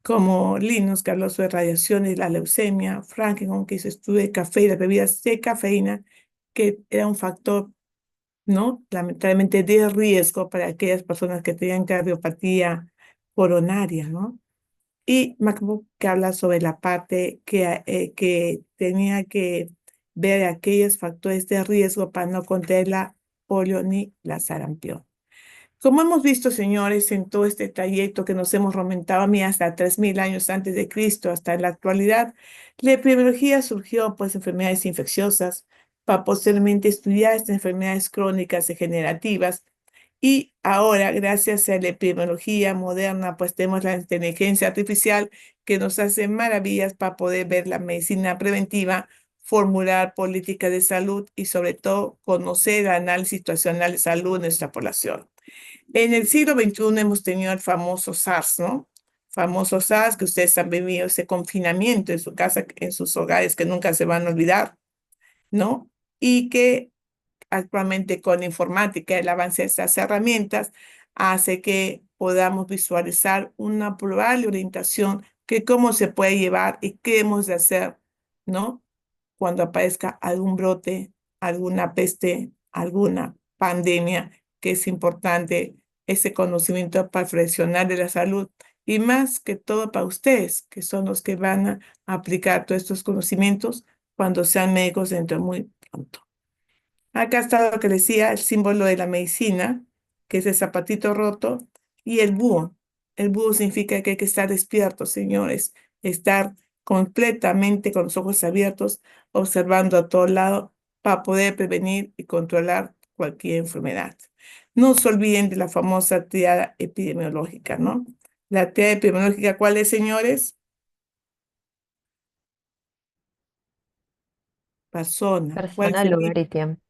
A: Como Linus, que habló sobre radiación y la leucemia, Franklin, que hizo estudio de café y las bebidas de cafeína, que era un factor, ¿no? Lamentablemente de riesgo para aquellas personas que tenían cardiopatía coronaria, ¿no? Y MacBook, que habla sobre la parte que tenía que ver aquellos factores de riesgo para no contraer la polio ni la sarampión. Como hemos visto, señores, en todo este trayecto que nos hemos remontado a mí hasta 3000 años antes de Cristo, hasta la actualidad, la epidemiología surgió pues enfermedades infecciosas para posteriormente estudiar estas enfermedades crónicas degenerativas y ahora, gracias a la epidemiología moderna, pues tenemos la inteligencia artificial que nos hace maravillas para poder ver la medicina preventiva, formular políticas de salud y sobre todo conocer el análisis situacional de salud de nuestra población. En el siglo XXI hemos tenido el famoso SARS, ¿no? Famoso SARS, que ustedes han vivido ese confinamiento en su casa, en sus hogares, que nunca se van a olvidar, ¿no? Y que actualmente con informática, el avance de estas herramientas hace que podamos visualizar una probable orientación que cómo se puede llevar y qué hemos de hacer, ¿no? Cuando aparezca algún brote, alguna peste, alguna pandemia, que es importante ese conocimiento para profesional de la salud y más que todo para ustedes, que son los que van a aplicar todos estos conocimientos cuando sean médicos dentro de muy pronto. Acá está lo que decía, el símbolo de la medicina, que es el zapatito roto, y el búho. El búho significa que hay que estar despiertos, señores, estar completamente con los ojos abiertos, observando a todo lado para poder prevenir y controlar cualquier enfermedad. No se olviden de la famosa triada epidemiológica, ¿no? La triada epidemiológica, ¿cuál es, señores? Persona. ¿Cuál
D: Persona,
A: sería?
D: lugar y tiempo.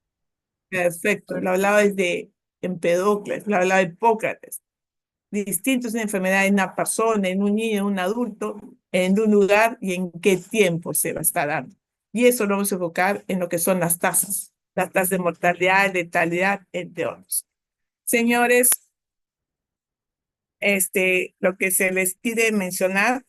A: Perfecto. Lo hablaba desde Empedocles, lo hablaba de Hipócrates. Distintos en enfermedades en una persona, en un niño, en un adulto, en un lugar y en qué tiempo se va a estar dando. Y eso lo vamos a enfocar en lo que son las tasas de mortalidad, letalidad, entre otros. Señores, lo que se les pide mencionar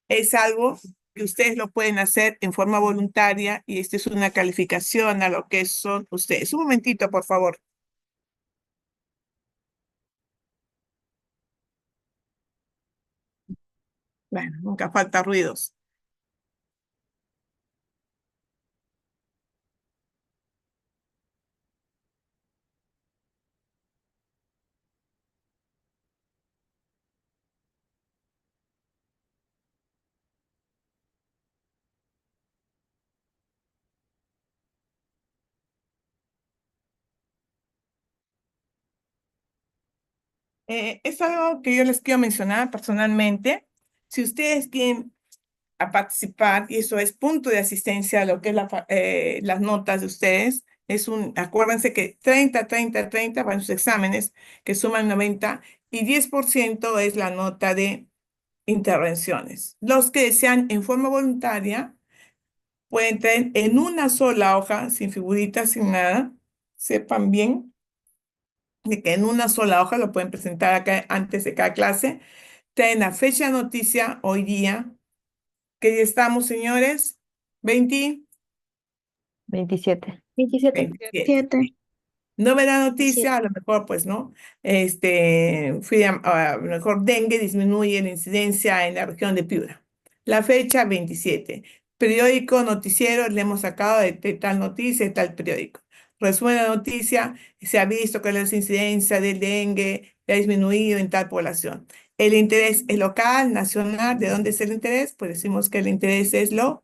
A: es algo que ustedes lo pueden hacer en forma voluntaria y esta es una calificación a lo que son ustedes. Un momentito, por favor. Bueno, nunca falta ruidos. Es algo que yo les quiero mencionar personalmente. Si ustedes quieren a participar, y eso es punto de asistencia a lo que es las notas de ustedes, acuérdense que 30, 30, 30 para sus exámenes, que suman 90, y 10% es la nota de intervenciones. Los que desean en forma voluntaria pueden tener en una sola hoja, sin figuritas, sin nada, sepan bien de que en una sola hoja lo pueden presentar acá antes de cada clase. Traen la fecha de noticia hoy día, que ya estamos, señores, 20,
D: 27.
C: 27.
A: 27. No ve la noticia,
C: 27.
A: a lo mejor, pues, ¿no? A lo mejor dengue disminuye la incidencia en la región de Piura. La fecha, 27. Periódico, noticiero, le hemos sacado de tal noticia, de tal periódico. Resumen de la noticia, se ha visto que la incidencia del dengue ha disminuido en tal población. El interés es local, nacional. ¿De dónde es el interés? Pues decimos que el interés es local,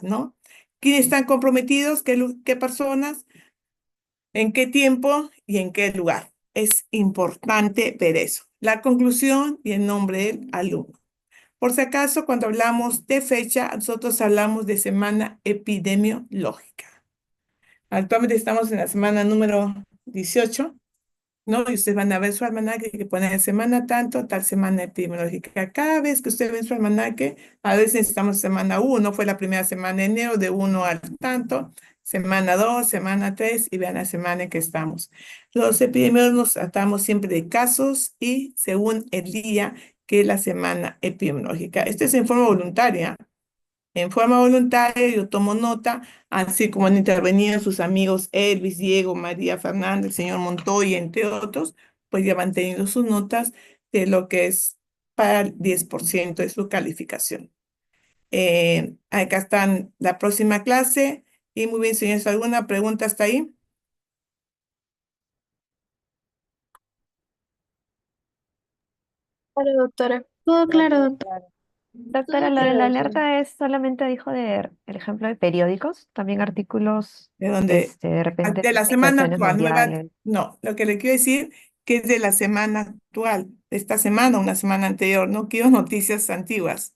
A: ¿no? ¿Quiénes están comprometidos? ¿Qué personas? ¿En qué tiempo y en qué lugar? Es importante ver eso. La conclusión y el nombre del alumno. Por si acaso, cuando hablamos de fecha, nosotros hablamos de semana epidemiológica. Actualmente estamos en la semana número 18, ¿no? Y ustedes van a ver su almanaque que pone semana tanto, tal semana epidemiológica. Cada vez que ustedes ven su almanaque, a veces estamos en semana 1, fue la primera semana de enero, de 1 al tanto, semana 2, semana 3, y vean la semana en que estamos. Los epidemiólogos nos tratamos siempre de casos y según el día que es la semana epidemiológica. Esto es en forma voluntaria. En forma voluntaria yo tomo nota, así como han intervenido sus amigos Elvis, Diego, María Fernanda, el señor Montoya, entre otros, pues ya van teniendo sus notas de lo que es para el 10% de su calificación. Acá están la próxima clase. Y muy bien, señores, ¿alguna pregunta hasta ahí?
G: Claro, doctora.
C: Todo claro,
D: Doctora,
C: doctora.
D: doctora,
C: Todo
D: lo de
C: claro,
D: la
C: doctora.
D: alerta es solamente dijo de el ejemplo de periódicos, también artículos,
A: De donde,
D: de repente
A: de la semana
D: situaciones
A: actual, nueva,
D: mundiales.
A: no, lo que le quiero decir que es de la semana actual, de esta semana, una semana anterior, no quiero noticias antiguas.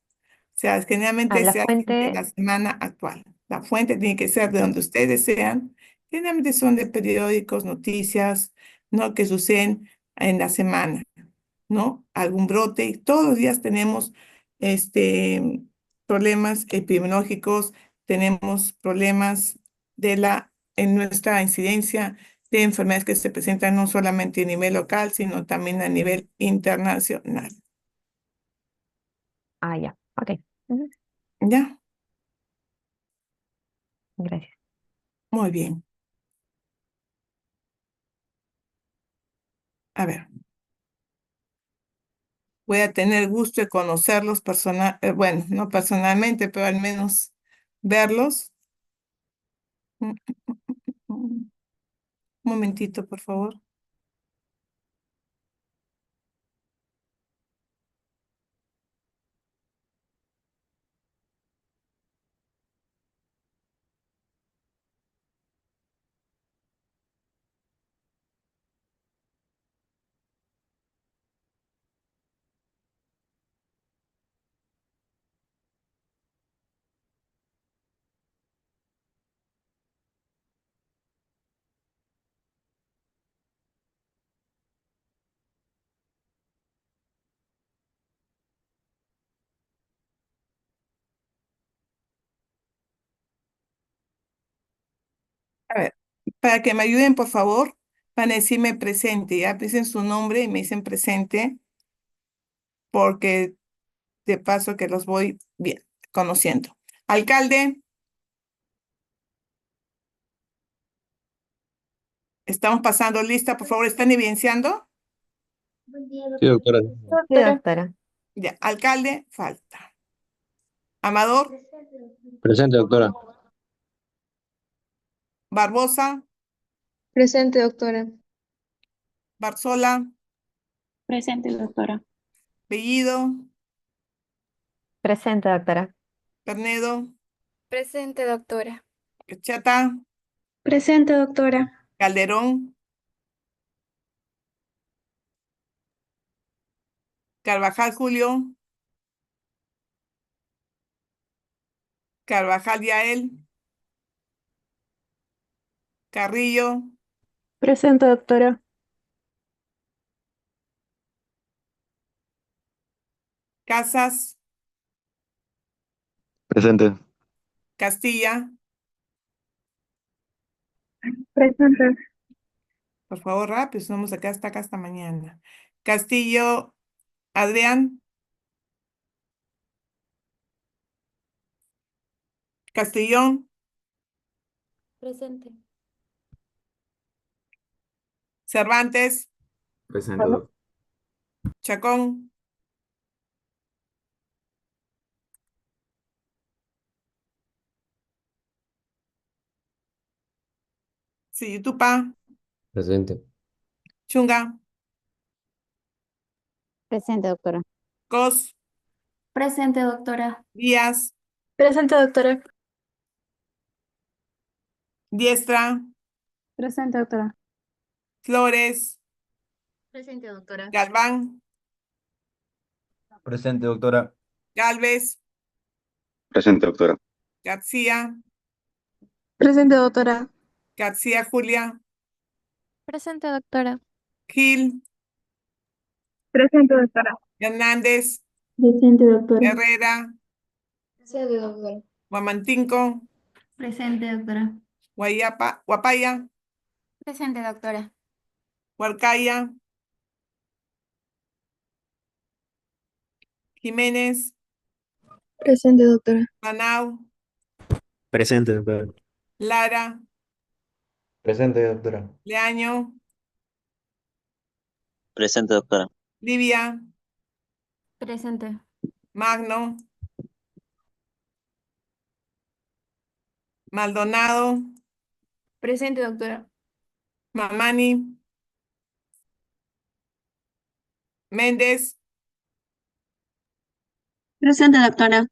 A: O sea,
D: A
A: generalmente
D: la
A: se hacen de
D: fuente,
A: la semana actual. La fuente tiene que ser de donde ustedes sean. Generalmente son de periódicos, noticias, ¿no? Que suceden en la semana, ¿no? Algún brote. Todos los días tenemos este, problemas epidemiológicos, tenemos problemas en nuestra incidencia de enfermedades que se presentan no solamente a nivel local, sino también a nivel internacional.
D: ya, ok. Ujú,
A: ¿Ya?
D: gracias.
A: Muy bien. A ver, voy a tener gusto de conocerlos bueno, no personalmente, pero al menos verlos. Mm, Un momentito, por favor. A ver, para que me ayuden, por favor, van a decirme presente, ya dicen su nombre y me dicen presente, porque de paso que los voy bien conociendo. Alcalde, estamos pasando lista, por favor, ¿están evidenciando?
F: Sí, doctora.
D: Sí,
G: Doctora.
D: doctora.
A: Ya, alcalde, falta. Amador,
F: Presente, doctora.
A: Barbosa,
G: Presente, doctora.
A: Barzola,
G: Presente, doctora.
A: Bellido,
D: Presente, doctora.
A: Pernedo,
G: Presente, doctora.
A: Chata,
G: Presente, doctora.
A: Calderón, Carvajal Julio, Carvajal Yael, Carrillo,
G: Presente, doctora.
A: Casas,
F: Presente.
A: Castilla,
G: Presente.
A: por favor, rápido, vamos acá hasta mañana. Castillo, Adrián, Castellón,
G: Presente.
A: Cervantes,
H: Presente, doctor.
A: Chacón, Siyutupa,
H: Presente.
A: Chunga,
C: Presente, doctora.
A: Cos,
G: Presente, doctora.
A: Díaz,
G: Presente, doctora.
A: Diestra,
G: Presente, doctora.
A: Flores,
C: Presente, doctora.
A: Galván,
H: Presente, doctora.
A: Galvez,
F: Presente, doctora.
A: García,
G: Presente, doctora.
A: García Julia,
G: Presente, doctora.
A: Gil,
G: Presente, doctora.
A: Hernández,
G: Presente, doctora.
A: Herrera,
C: Presente, doctora.
A: Guamantinco,
G: Presente, doctora.
A: Guapaya,
G: Presente, doctora.
A: Huarcaya, Jiménez,
G: Presente, doctora.
A: Manau,
H: Presente, doctora.
A: Lara,
H: Presente, doctora.
A: Leaño,
F: Presente, doctora.
A: Livia,
G: Presente.
A: Magno, Maldonado,
G: Presente, doctora.
A: Mamani, Méndez,
G: Presente, doctora.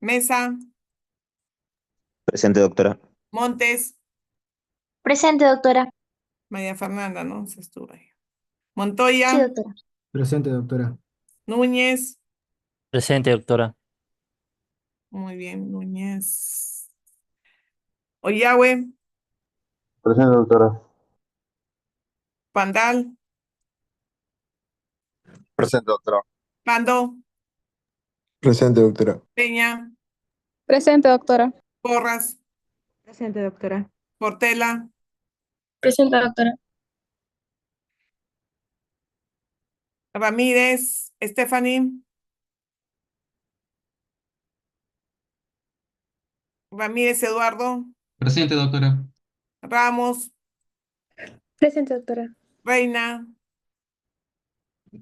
A: Mesa,
H: Presente, doctora.
A: Montes,
C: Presente, doctora.
A: María Fernanda, ¿no? Se estuvo ahí.
C: Sí,
A: Montoya,
C: doctora.
E: Presente, doctora.
A: Núñez,
B: Presente, doctora.
A: muy bien, Núñez. Oyahue,
H: Presente, doctora.
A: Pandal,
H: Presente, doctora.
A: Pando,
H: Presente, doctora.
A: Peña,
G: Presente, doctora.
A: Porras,
D: Presente, doctora.
A: Portela,
G: Presente, doctora.
A: Ramírez, Stephanie, Ramírez Eduardo,
I: Presente, doctora.
A: Ramos,
G: Presente, doctora.
A: Reina,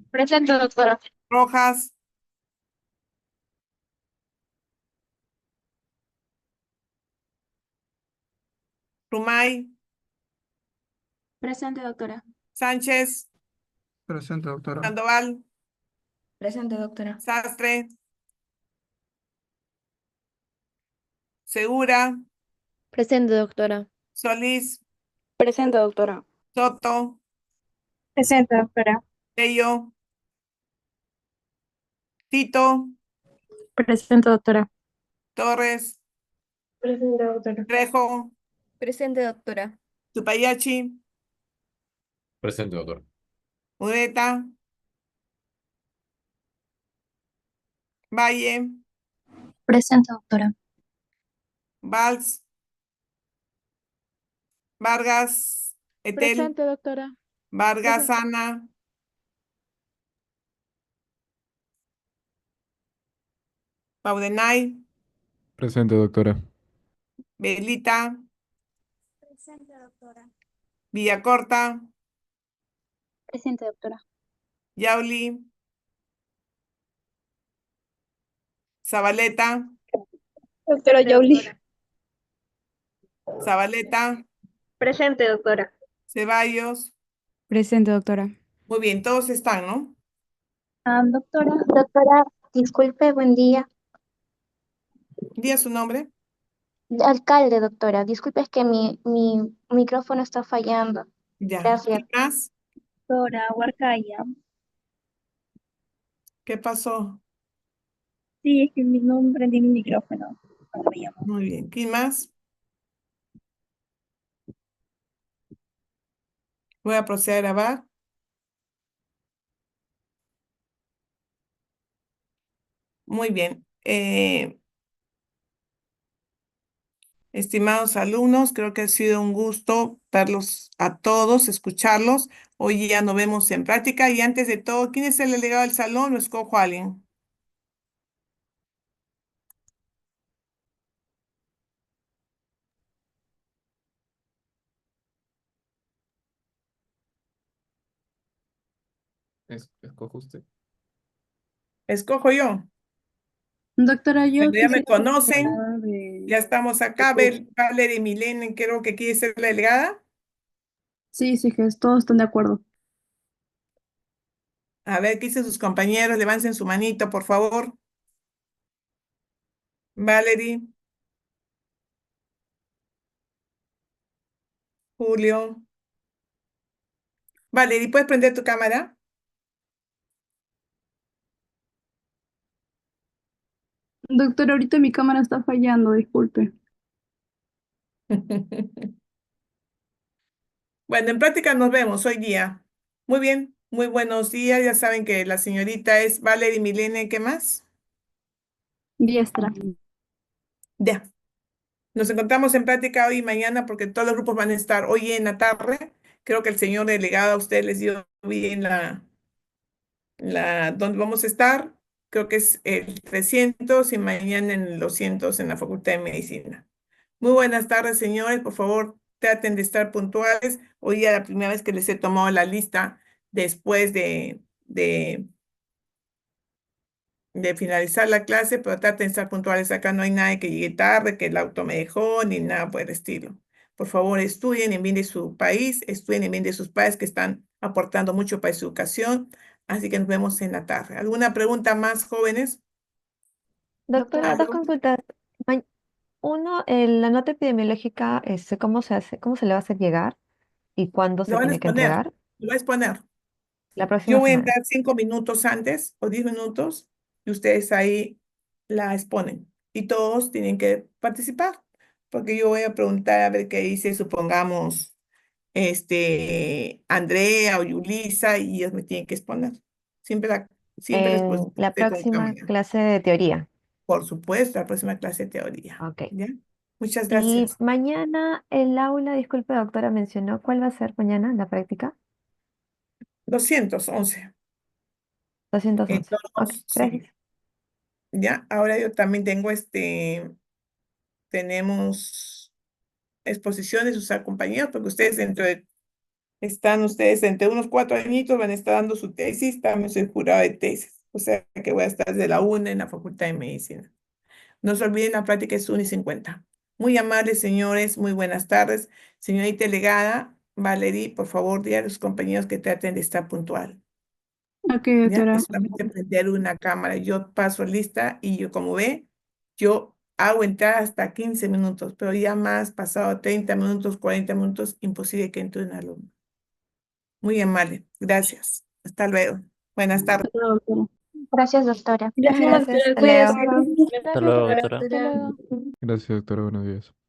G: Presente, doctora.
A: Rojas, Rumay,
G: Presente, doctora.
A: Sánchez,
E: Presente, doctora.
A: Sandoval,
G: Presente, doctora.
A: Sastre, Segura,
G: Presente, doctora.
A: Solís,
G: Presente, doctora.
A: Soto,
G: Presente, doctora.
A: Tello, Tito,
G: Presente, doctora.
A: Torres,
G: Presente, doctora.
A: Trejo,
G: Presente, doctora.
A: Tupayachi,
H: Presente, doctora.
A: Ureta, Valle,
C: Presente, doctora.
A: Valls, Vargas, Etel,
G: doctora.
A: Vargas, Ana, Paudenay,
H: Presente, doctora.
A: Belita,
G: Presente, doctora.
A: Villacorta,
C: Presente, doctora.
A: Yauli, Zabaleta,
G: Doctora Yoli.
A: Zabaleta,
G: Presente, doctora.
A: Ceballos.
G: Presente, doctora.
A: Muy bien, todos están, ¿no?
C: Doctora, disculpe, buen día.
A: Diga su nombre.
C: Alcalde, doctora, disculpe, es que mi micrófono está fallando.
A: Ya.
C: Gracias.
A: ¿Quién más?
G: Doctora Huarcaya.
A: ¿Qué pasó?
G: Sí, es que no prendí mi micrófono cuando me llamó.
A: Muy bien. ¿Quién más? Voy a proceder a grabar. Muy bien. Estimados alumnos, creo que ha sido un gusto verlos a todos, escucharlos. Hoy ya nos vemos en práctica. Y antes de todo, ¿quién es el delegado del salón? Lo escojo a alguien.
H: Escoja usted.
A: Escojo yo.
G: Doctora, yo
A: Bueno, ya me
G: quisiera
A: conocen.
G: hablar de...
A: Ya estamos acá. Valerie Milene, creo que quiere ser la delegada.
G: Sí, sí, que todos están de acuerdo.
A: A ver, ¿qué dicen sus compañeros? Levanten su manito, por favor. Valerie, Julio. Valerie, ¿puedes prender tu cámara?
G: Doctor, ahorita mi cámara está fallando, disculpe.
A: Bueno, en práctica nos vemos hoy día. Muy bien, muy buenos días. Ya saben que la señorita es Valerie Milene, ¿qué más?
G: Diestra.
A: Ya. Nos encontramos en práctica hoy y mañana porque todos los grupos van a estar hoy en la tarde. Creo que el señor delegado a ustedes les dio bien donde vamos a estar. Creo que es el 300 y mañana en el 200 en la Facultad de Medicina. Muy buenas tardes, señores. Por favor, traten de estar puntuales. Hoy día la primera vez que les he tomado la lista después de finalizar la clase, pero traten de estar puntuales. Acá no hay nadie que llegue tarde, que el auto me dejó, ni nada por el estilo. Por favor, estudien en bien de su país, estudien en bien de sus padres que están aportando mucho para su educación. Así que nos vemos en la tarde. ¿Alguna pregunta más, jóvenes?
D: Doctora, dos
A: ¿Algo?
D: consultas. Ma- Uno, la nota epidemiológica, ¿cómo se hace, cómo se le va a hacer llegar y cuándo
A: Lo
D: se
A: van a
D: tiene que
A: exponer.
D: entregar?
A: Lo voy a exponer.
D: La
A: Yo
D: próxima
A: voy a
D: semana.
A: entrar 5 minutos antes o 10 minutos y ustedes ahí la exponen. Y todos tienen que participar, porque yo voy a preguntar a ver qué dice, supongamos, Andrea o Yulisa, y ellos me tienen que exponer. Siempre siempre la
D: En
A: exposición
D: la
A: es con
D: próxima
A: cámara.
D: clase de teoría.
A: Por supuesto, la próxima clase de teoría.
D: Ok.
A: ¿Ya? Muchas
D: Y
A: gracias.
D: mañana el aula, disculpe, doctora, mencionó, ¿cuál va a ser mañana la práctica?
A: 211.
D: 211. Ok,
A: Todos, sí.
D: gracias.
A: Ya, ahora yo también tengo tenemos exposiciones, sus compañeros, porque están ustedes entre unos 4 añitos, van a estar dando su tesis, también soy jurado de tesis, o sea que voy a estar desde la UNA en la Facultad de Medicina. No se olviden, la práctica es 1:50. Muy amables, señores, muy buenas tardes. Señorita delegada, Valerie, por favor, diga a los compañeros que traten de estar puntual.
G: Ok,
A: ¿Ya?
G: doctora.
A: Es solamente prender una cámara. Yo paso lista y yo, como ve, yo hago entrar hasta 15 minutos, pero ya más, pasado 30 minutos, 40 minutos, imposible que entre un alumno. Muy amable. Gracias. Hasta luego. Buenas tardes.
G: Doctora.
C: Gracias, doctora.
G: Gracias,
D: Gracias,
G: doctora.
D: hasta luego.
G: Cuídese.
B: Hasta luego, doctora.
C: Hasta luego.
H: Gracias, doctora. Buenos días.